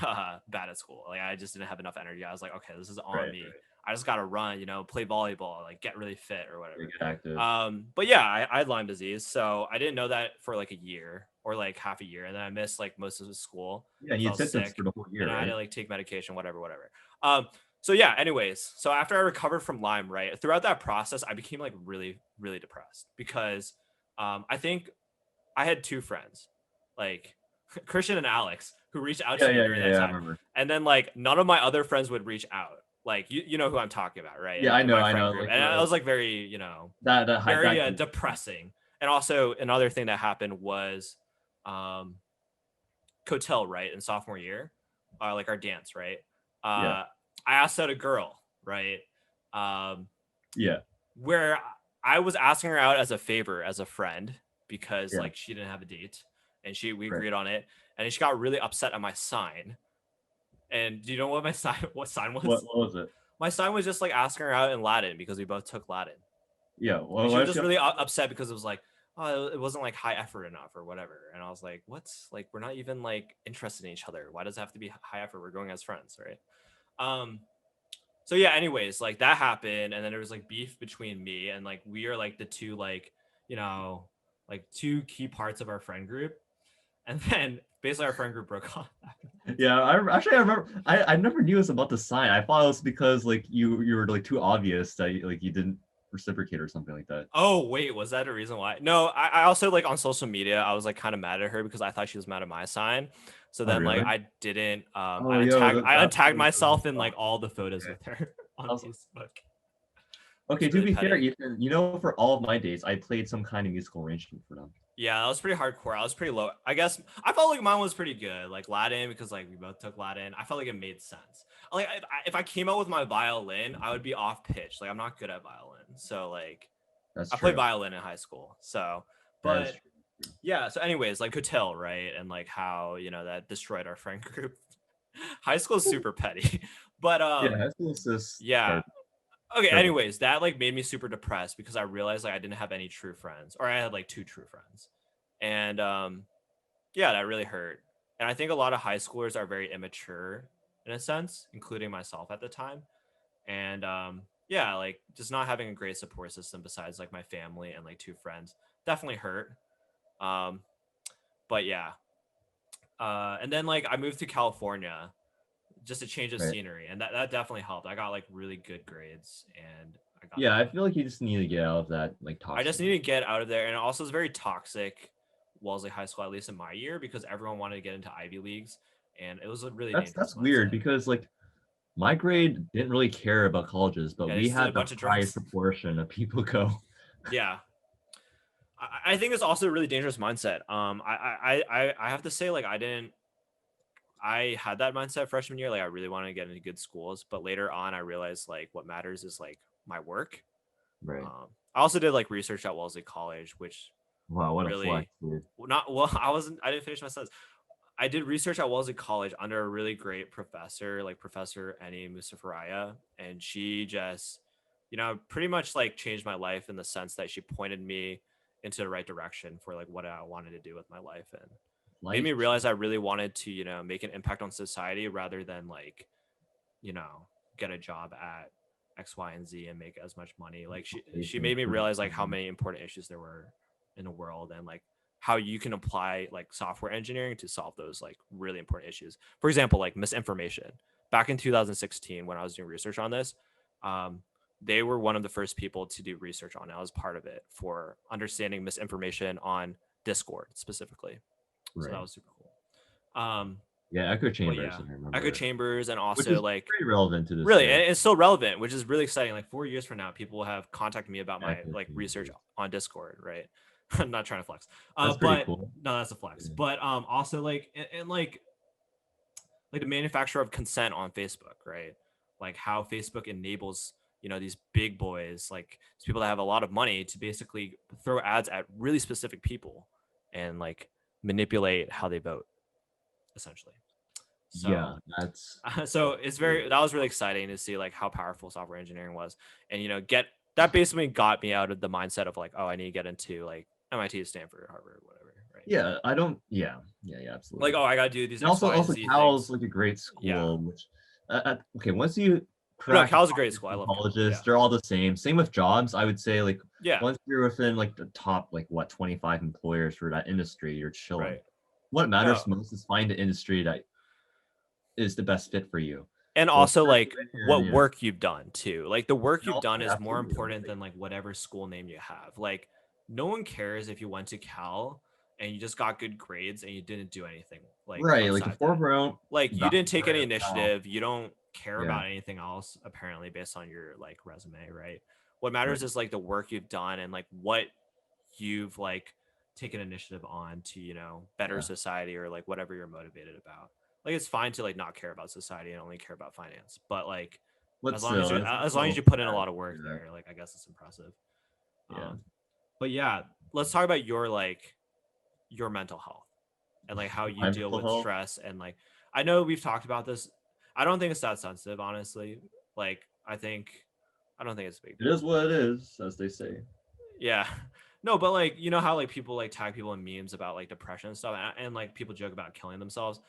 A: bad at school. Like I just didn't have enough energy. I was like, okay, this is on
B: Right.
A: me. I just gotta run, play volleyball, like get really fit or
B: Right.
A: whatever.
B: Get active.
A: But yeah, I had Lyme disease, so I didn't know that for like a year or like half a year, and then I missed like most of the school.
B: Yeah, and you had
A: Felt
B: symptoms
A: sick,
B: for the whole year,
A: and I had
B: right?
A: to like take medication, whatever. So yeah, anyways, so after I recovered from Lyme, right, throughout that process, I became like really, really depressed because I think I had two friends, like Christian and Alex, who reached out
B: Yeah,
A: to me
B: yeah,
A: during
B: yeah,
A: that
B: yeah. I
A: time.
B: remember.
A: And then like none of my other friends would reach out. Like you know who I'm talking about, right?
B: Yeah,
A: In my
B: I
A: friend
B: know.
A: group.
B: Like
A: And I
B: the
A: was like very,
B: that
A: very
B: group.
A: depressing. And also another thing that happened was um Cotel, right, in sophomore year, like our dance, right?
B: Yeah,
A: I asked out a girl, right? Um,
B: yeah,
A: where I was asking her out as a favor, as a friend, because
B: yeah.
A: like she didn't have a date, and we
B: Right.
A: agreed on it, and she got really upset at my sign. And do you know what my sign what sign was?
B: What was it?
A: My sign was just like asking her out in Latin because we both took Latin.
B: Yeah.
A: And she
B: What
A: was
B: is
A: just
B: she?
A: really upset because it was like, oh, it wasn't like high effort enough or whatever. And I was like, what's like, we're not even like interested in each other. Why does it have to be high effort? We're going as friends, right? Um, so yeah, anyways, like that happened, and then there was like beef between me and like we are like the two like, you know, like two key parts of our friend group. And then basically our friend group broke off.
B: Yeah, I remember. I never knew it was about the sign. I thought it was because like you were like too obvious that like you didn't reciprocate or something like that.
A: Oh wait, was that a reason why? No, I also like on social media, I was like kind of mad at her because I thought she was mad at my sign. So
B: Oh
A: then like
B: really?
A: I didn't
B: Oh yeah,
A: I
B: that
A: untagged
B: was
A: myself in
B: fun.
A: like all the photos
B: Okay.
A: with her on
B: Also,
A: Facebook.
B: okay,
A: It's
B: to
A: really
B: be fair,
A: petty.
B: Ethan, you know, for all of my dates, I played some kind of musical arrangement for them.
A: Yeah, that was pretty hardcore. I was pretty low. I guess I felt like mine was pretty good, like Latin, because like we both took Latin. I felt like it made sense. Like if I came out with my violin, I would be off pitch. Like I'm not good at violin, so like
B: That's
A: I played
B: true.
A: violin in high school. So,
B: That is
A: but
B: true.
A: yeah. So, anyways, like Cotel, right, and like how that destroyed our friend group. High school is super petty, but
B: Yeah, high school is just
A: yeah.
B: garbage.
A: Okay,
B: Terrible.
A: anyways, that like made me super depressed because I realized like I didn't have any true friends, or I had like two true friends. And yeah, that really hurt. And I think a lot of high schoolers are very immature in a sense, including myself at the time. And yeah, like just not having a great support system besides like my family and like two friends definitely hurt. Um but yeah. And then like I moved to California just a change of
B: Right.
A: scenery, and that definitely helped. I got like really good grades, and I got
B: Yeah, I feel like you just need to get out of that like
A: I
B: toxic.
A: just need to get out of there. And it also is very toxic, Wellesley High School, at least in my year, because everyone wanted to get into Ivy Leagues, and it was a really dangerous
B: That's weird
A: mindset.
B: because like my grade didn't really care about colleges, but
A: Yeah, they
B: we
A: just did a
B: had the
A: bunch of
B: highest
A: drugs.
B: proportion of people go.
A: Yeah, I think it's also a really dangerous mindset. I have to say, like, I had that mindset freshman year. Like, I really wanted to get into good schools, but later on, I realized like what matters is like my work.
B: Right.
A: I also did like research at Wellesley College, which
B: Wow, what a
A: really
B: flex, dude.
A: not well. I didn't finish my studies. I did research at Wellesley College under a really great professor, like Professor Eni Musafaraya, and she just, pretty much like changed my life in the sense that she pointed me into the right direction for like what I wanted to do with my life, and made me
B: Life
A: realize I really wanted to, make an impact on society rather than like, you know, get a job at X, Y, and Z and make as much money. Like she
B: change
A: made me
B: for
A: realize like how many important issues there were in the world, and like how you can apply like software engineering to solve those like really important issues. For example, like misinformation. Back in 2016, when I was doing research on this, um, they were one of the first people to do research on it. I was part of it for understanding misinformation on Discord specifically. So that
B: right.
A: was super cool.
B: Yeah, echo
A: But
B: chambers,
A: yeah,
B: I
A: echo
B: remember.
A: chambers, and
B: Which
A: also
B: is
A: like
B: pretty relevant to this
A: really, and
B: day.
A: it's still relevant, which is really exciting. Like 4 years from now, people will have contacted me about my
B: Echo
A: like research
B: chambers.
A: on Discord, right? I'm not trying to flex,
B: That's pretty
A: but
B: cool.
A: no, that's a flex.
B: Yeah.
A: But also like and like the manufacture of consent on Facebook, right? Like how Facebook enables these big boys, like these people that have a lot of money, to basically throw ads at really specific people and like manipulate how they vote, essentially.
B: Yeah,
A: So
B: that's
A: so it's very that was really exciting to see like how powerful software engineering was, and get that basically got me out of the mindset of like, oh, I need to get into like MIT, Stanford, Harvard, whatever, right?
B: yeah, I don't yeah,
A: Like,
B: absolutely.
A: oh, I gotta do these
B: And
A: X, Y, and
B: also
A: Z
B: Cal's
A: things.
B: like a great
A: Yeah.
B: school, which okay, once you
A: No,
B: crack the
A: Cal's a
B: top
A: great school. I
B: 50
A: love Cal.
B: colleges,
A: Yeah.
B: they're all the same. Same with jobs. I would say like
A: Yeah.
B: once you're within like the top like what 25 employers for that industry, you're chilling.
A: Right.
B: What
A: No.
B: matters most is find an industry that is the best fit for you.
A: And
B: So
A: also
B: first
A: like
B: and
A: what work you've done too. Like the work
B: and
A: you've
B: also
A: done is more
B: absolutely
A: important
B: like,
A: than like whatever school name you have. Like no one cares if you went to Cal and you just got good grades and you didn't do anything like
B: right, like a
A: outside that.
B: 4 round
A: Like you didn't take any
B: valedictorian of Cal.
A: initiative, you don't care
B: Yeah,
A: about anything else apparently based on your like resume, right? What
B: right.
A: matters is like the work you've done and like what you've like taken initiative on to, better
B: Yeah.
A: society or like whatever you're motivated about. Like it's fine to like not care about society and only care about finance, but like
B: But
A: as long as
B: still,
A: you
B: it's a
A: as long as
B: little
A: you put in a
B: sad.
A: lot of work
B: Yeah.
A: there, like I guess it's impressive.
B: Yeah.
A: But yeah, let's talk about your mental health and like how you
B: My
A: deal
B: mental
A: with
B: health.
A: stress. And like I know we've talked about this. I don't think it's that sensitive, honestly. Like I don't think it's a big
B: It
A: deal.
B: is what it is, as they say.
A: Yeah. No, but like you know how like people like tag people in memes about like depression and stuff, and like people joke about killing themselves.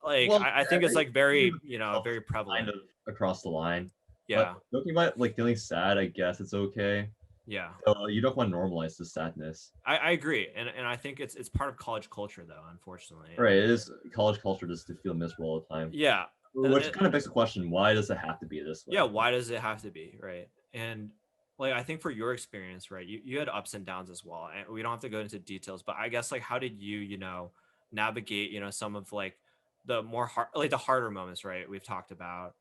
A: Like
B: Well,
A: I think it's like
B: dealing
A: very
B: with yourself is
A: very
B: kind
A: prevalent.
B: of across the line. But
A: Yeah.
B: joking about like feeling sad, I guess it's okay.
A: Yeah.
B: So you don't want to normalize the sadness.
A: I agree, and I think it's part of college culture though, unfortunately.
B: Right.
A: And
B: It is college culture just to feel miserable all the time.
A: yeah,
B: Which kind of begs the question, why does it have to be this
A: yeah.
B: way?
A: Why does it have to be right? And like I think for your experience, right, you had ups and downs as well, and we don't have to go into details, but I guess like how did you navigate some of like the more hard like the harder moments, right? We've talked about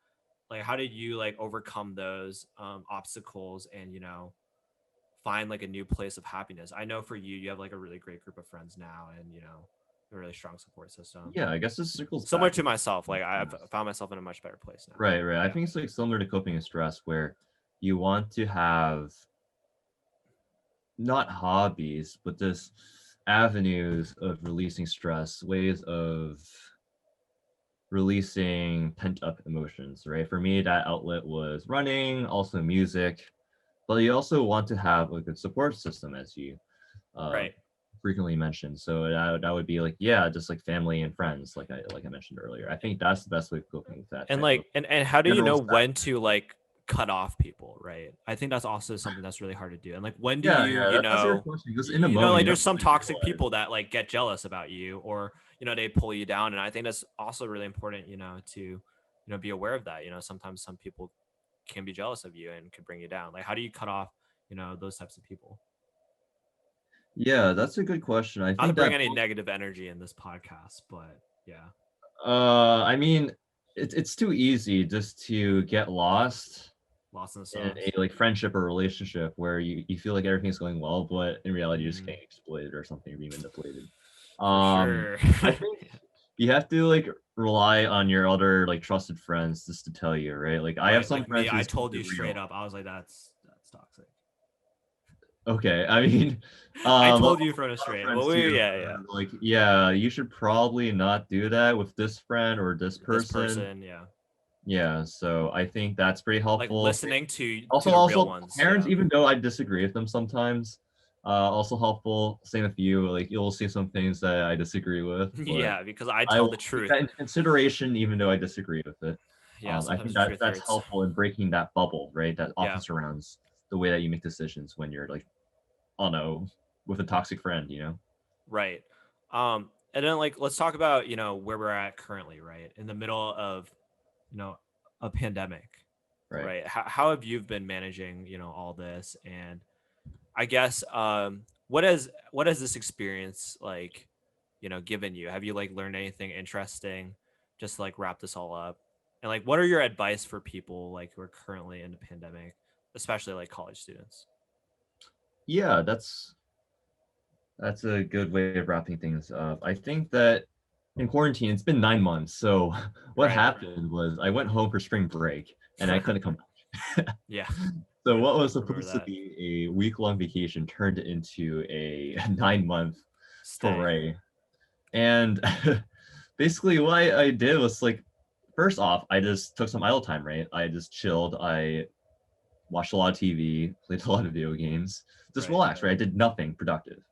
A: like how did you like overcome those obstacles and find like a new place of happiness. I know for you, you have like a really great group of friends now, and a really strong support system.
B: Yeah, I guess this circles
A: Similar
B: back
A: to
B: to
A: myself, like I've
B: stress.
A: found myself in a much better place now.
B: Right, right. I
A: Yeah.
B: think it's like similar to coping with stress where you want to have not hobbies, but just avenues of releasing stress, ways of releasing pent up emotions, right? For me, that outlet was running, also music, but you also want to have a good support system, as you uh,
A: Right.
B: frequently mentioned. So that would be like, yeah, just like family and friends, like I mentioned earlier. I think that's the best way of coping with that
A: And
B: type of
A: like and how do you
B: general
A: know
B: stuff.
A: when to like cut off people, right? I think that's also something that's really hard to do. And like when do
B: Yeah,
A: you,
B: yeah, that's a good question because in the moment
A: like
B: you
A: there's
B: don't
A: some
B: really
A: toxic
B: realize.
A: people that like get jealous about you, or they pull you down. And I think that's also really important, to be aware of that. Sometimes some people can be jealous of you and could bring you down. Like how do you cut off, those types of people?
B: Yeah, that's a good question. I
A: Not to
B: think
A: bring
B: that
A: any negative energy in this podcast, but yeah.
B: I mean, it's too easy just to get lost
A: Lost in the
B: in
A: sauce.
B: a like friendship or relationship where you feel like everything's going well, but in reality you're just
A: Mm,
B: getting exploited or something, or being manipulated.
A: for
B: Um,
A: sure.
B: I think you have to like rely on your other like trusted friends just to tell you, right? Like I have
A: Right.
B: some
A: Like me,
B: friends who
A: I
B: just keep
A: told
B: it
A: you straight
B: real.
A: up. I was like, that's toxic.
B: Okay, I mean,
A: I
B: but
A: told you
B: also
A: from a
B: a lot of
A: straight.
B: friends
A: Well,
B: too,
A: yeah, yeah.
B: like, yeah, you should probably not do that with this friend or this
A: This
B: person.
A: person, yeah.
B: Yeah, so I think that's pretty
A: Like
B: helpful.
A: listening to
B: Also,
A: the real
B: also
A: ones,
B: parents,
A: yeah.
B: even though I disagree with them sometimes, also helpful. Same with you. Like you'll see some things that I disagree with, but
A: Yeah, because I
B: I
A: tell the
B: will take
A: truth.
B: that into consideration, even though I disagree with it.
A: Yeah,
B: I
A: sometimes
B: think
A: the truth
B: that's
A: hurts.
B: helpful in breaking that bubble, right? That often
A: Yeah.
B: surrounds the way that you make decisions when you're like, oh no, with a toxic friend, you know?
A: Right. And then like let's talk about, where we're at currently, right? In the middle of, you know, a pandemic,
B: Right.
A: right? How have you been managing, all this? And I guess what has this experience like, given you? Have you like learned anything interesting? Just to, like wrap this all up. And like what are your advice for people like who are currently in the pandemic, especially like college students?
B: Yeah, that's a good way of wrapping things up. I think that in quarantine, it's been 9 months. So what
A: Right.
B: happened was I went home for spring break and I couldn't come back.
A: Yeah.
B: So what was
A: Remember
B: supposed to
A: that.
B: be a week-long vacation turned into a 9-month
A: Stay.
B: foray. And basically what I did was like, first off, I just took some idle time, right? I just chilled. I watched a lot of TV, played a lot of video games, just
A: Right.
B: relaxed, right? I did nothing productive.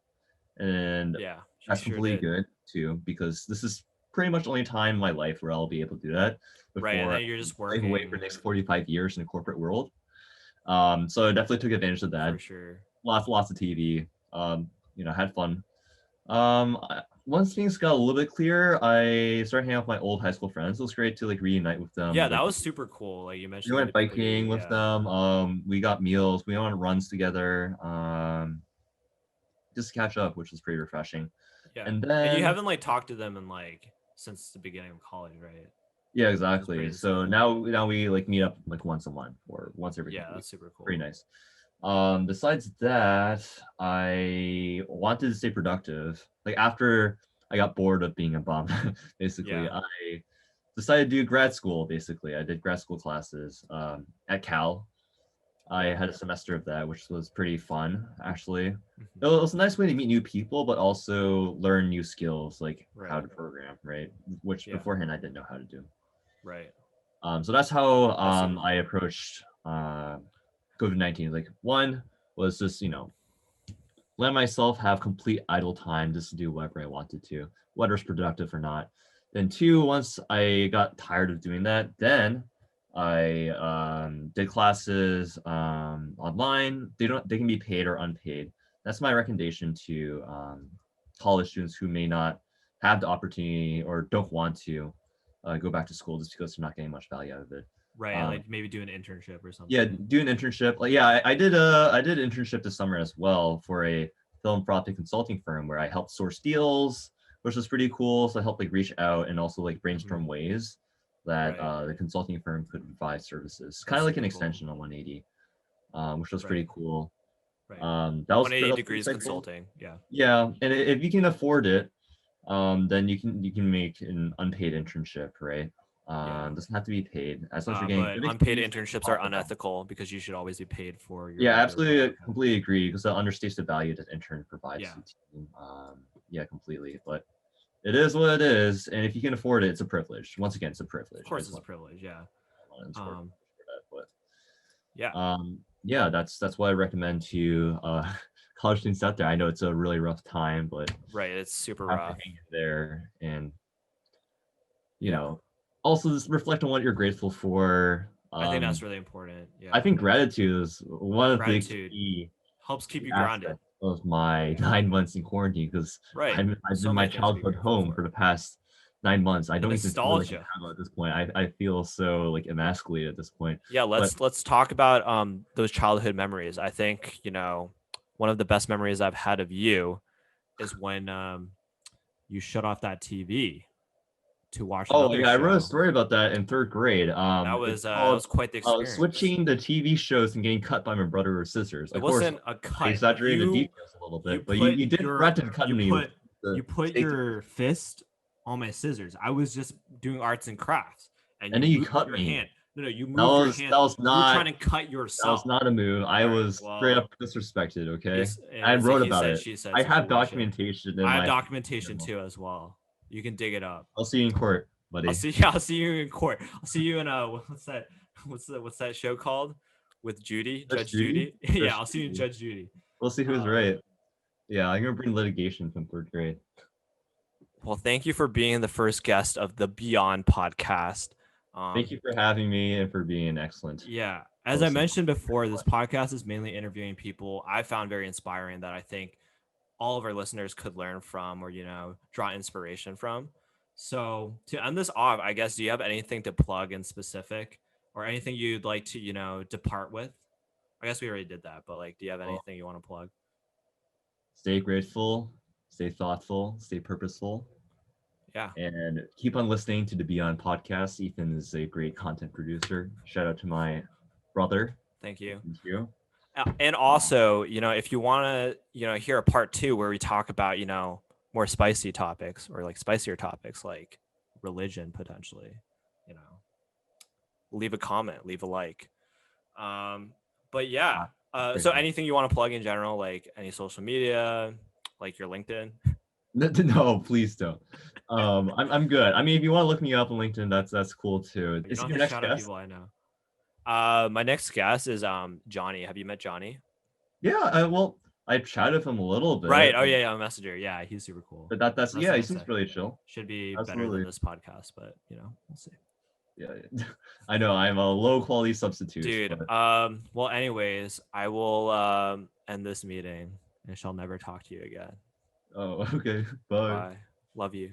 B: And
A: Yeah. You
B: that's
A: sure
B: completely
A: did.
B: good too, because this is pretty much the only time in my life where I'll be able to do that
A: Right. And
B: before I
A: then you're just
B: live away for the
A: working
B: next 45 years in the corporate world. So I definitely took advantage of that.
A: for sure.
B: Lots of TV. Had fun. Once things got a little bit clearer, I started hanging out with my old high school friends. It was great to like reunite with them.
A: Yeah, that
B: Like
A: was super cool. Like you
B: we
A: mentioned, like
B: went
A: the people you,
B: biking with
A: yeah.
B: them. We got meals. We went on runs together. Just to catch up, which was pretty refreshing.
A: Yeah.
B: And
A: And you
B: then
A: haven't like talked to them in like since the beginning of college, right?
B: yeah,
A: Which is pretty
B: exactly. So
A: insane.
B: now we like meet up like once a month or once every
A: Yeah,
B: couple
A: that's
B: weeks.
A: super
B: Pretty
A: cool.
B: nice. Besides that, I wanted to stay productive. Like after I got bored of being a bum, basically,
A: Yeah.
B: I decided to do grad school. Basically, I did grad school classes at Cal. I
A: Yeah.
B: had a semester of that, which was pretty fun, actually.
A: Mhm.
B: It was a nice way to meet new people, but also learn new skills like how
A: Right.
B: to program, right? Which
A: Yeah.
B: beforehand I didn't know how to do.
A: Right.
B: So that's how
A: That's super
B: I
A: cool.
B: approached COVID-19. Like one was just let myself have complete idle time just to do whatever I wanted to, whether it's productive or not. Then two, once I got tired of doing that, then I did classes online. They can be paid or unpaid. That's my recommendation to college students who may not have the opportunity or don't want to go back to school just because they're not getting much value out of it.
A: Right.
B: Um,
A: Like maybe do an internship or
B: yeah,
A: something.
B: do an internship. Like, yeah, I did an internship this summer as well for a philanthropic consulting firm where I helped source deals, which was pretty cool. So I helped like reach out and also like
A: Hmm.
B: brainstorm ways that
A: Right.
B: the consulting firm could provide services. Kind
A: That's
B: of like an
A: super cool.
B: extension on 180, which was pretty
A: Right.
B: cool.
A: Right.
B: That
A: 180
B: was pretty
A: degrees
B: insightful.
A: consulting. Yeah.
B: Yeah, and if you can afford it, then you can make an unpaid internship, right?
A: Yeah.
B: Doesn't have to be paid as long as you're getting
A: But
B: good
A: unpaid
B: experience.
A: internships are unethical because you should always be paid for
B: Yeah,
A: your work.
B: absolutely, completely agree because that understates the value that intern provides
A: Yeah.
B: to the team. Yeah, completely. But it is what it is, and if you can afford it, it's a privilege. Once again, it's a privilege.
A: Of course, it's a privilege. Yeah. Um, yeah.
B: Yeah, that's what I recommend to college students out there. I know it's a really rough time, but
A: Right. It's super
B: you have to
A: rough.
B: hang in there, and you
A: Yeah.
B: know, also just reflect on what you're grateful for.
A: I think that's really important.
B: I
A: Yeah.
B: think gratitude is one of the
A: Gratitude
B: key
A: helps keep you grounded.
B: aspects of my 9 months in quarantine because
A: Right.
B: I've been
A: So
B: in my
A: many things to be
B: childhood
A: grateful
B: home
A: for.
B: for the past 9 months. I
A: The
B: don't even feel like a
A: nostalgia.
B: child at this point. I feel so like emasculated at this point.
A: Yeah,
B: But
A: let's talk about those childhood memories. I think, one of the best memories I've had of you is when you shut off that TV to watch
B: oh
A: another
B: yeah, I wrote a
A: show.
B: story about that in third grade. It's
A: That
B: called
A: was quite the experience.
B: switching the TV shows and getting cut by my brother or sisters.
A: It
B: Of course,
A: wasn't a
B: I
A: cut.
B: exaggerated the details a little
A: You
B: bit, but
A: put
B: you did
A: your
B: threaten to cut
A: you
B: me with
A: put
B: the
A: you put
B: safety,
A: your fist on my scissors. I was just doing arts and crafts, and
B: and
A: you
B: then you
A: moved
B: cut
A: your
B: me.
A: hand. No, you
B: That
A: moved your
B: was
A: hand.
B: that was
A: You were
B: not
A: trying to cut
B: that was
A: yourself.
B: not a move. I
A: All right.
B: was straight
A: Well,
B: up disrespected. Okay, I
A: it's a
B: wrote
A: he
B: about
A: said
B: it.
A: she said
B: I have
A: situation.
B: documentation in
A: I have
B: my
A: documentation
B: journal.
A: too as well. You can dig it up.
B: I'll see you in court,
A: I'll
B: buddy.
A: see. I'll see you in court. I'll see you in what's that? What's that show called? With Judy,
B: Judge
A: Judge
B: Judy.
A: Judy. Yeah,
B: Judge
A: I'll see you in
B: Judy.
A: Judge Judy.
B: We'll see who's
A: Um,
B: right. Yeah, I'm gonna bring litigation from third grade.
A: well, thank you for being the first guest of the Beyond podcast.
B: Thank you for having me and for being an excellent
A: Yeah, as I
B: host.
A: mentioned before, this podcast is mainly interviewing people I found very inspiring that I think all of our listeners could learn from or draw inspiration from. So to end this off, I guess, do you have anything to plug in specific or anything you'd like to depart with? I guess we already did that, but like, do you have
B: Well,
A: anything you want to plug?
B: stay grateful, stay thoughtful, stay purposeful,
A: Yeah,
B: and keep on listening to the Beyond podcast. Ethan is a great content producer. Shout out to my brother.
A: thank you.
B: Thank you.
A: And also, if you want to, hear a part two where we talk about, more spicy topics or like spicier topics like religion potentially, you know, leave a comment, leave a like. But yeah, so anything you want to plug in general, like any social media, like your LinkedIn?
B: No, please don't. I'm good. I mean, if you want to look me up on LinkedIn, that's cool too.
A: You
B: Is
A: don't
B: it your
A: have to
B: next
A: shout out
B: guest?
A: people I know. My next guest is Johnny. Have you met Johnny?
B: Yeah. Well, I chatted with him a little bit.
A: Right. Oh yeah, I'm a messenger. Yeah, he's super cool.
B: But that's
A: That's
B: yeah. He
A: nice.
B: seems really chill.
A: Should be better than
B: Absolutely.
A: this podcast, but we'll see.
B: Yeah. I know I'm a low quality substitute.
A: Dude,
B: but-
A: well, anyways, I will end this meeting and shall never talk to you again.
B: Oh, okay. Bye.
A: Bye. Love you.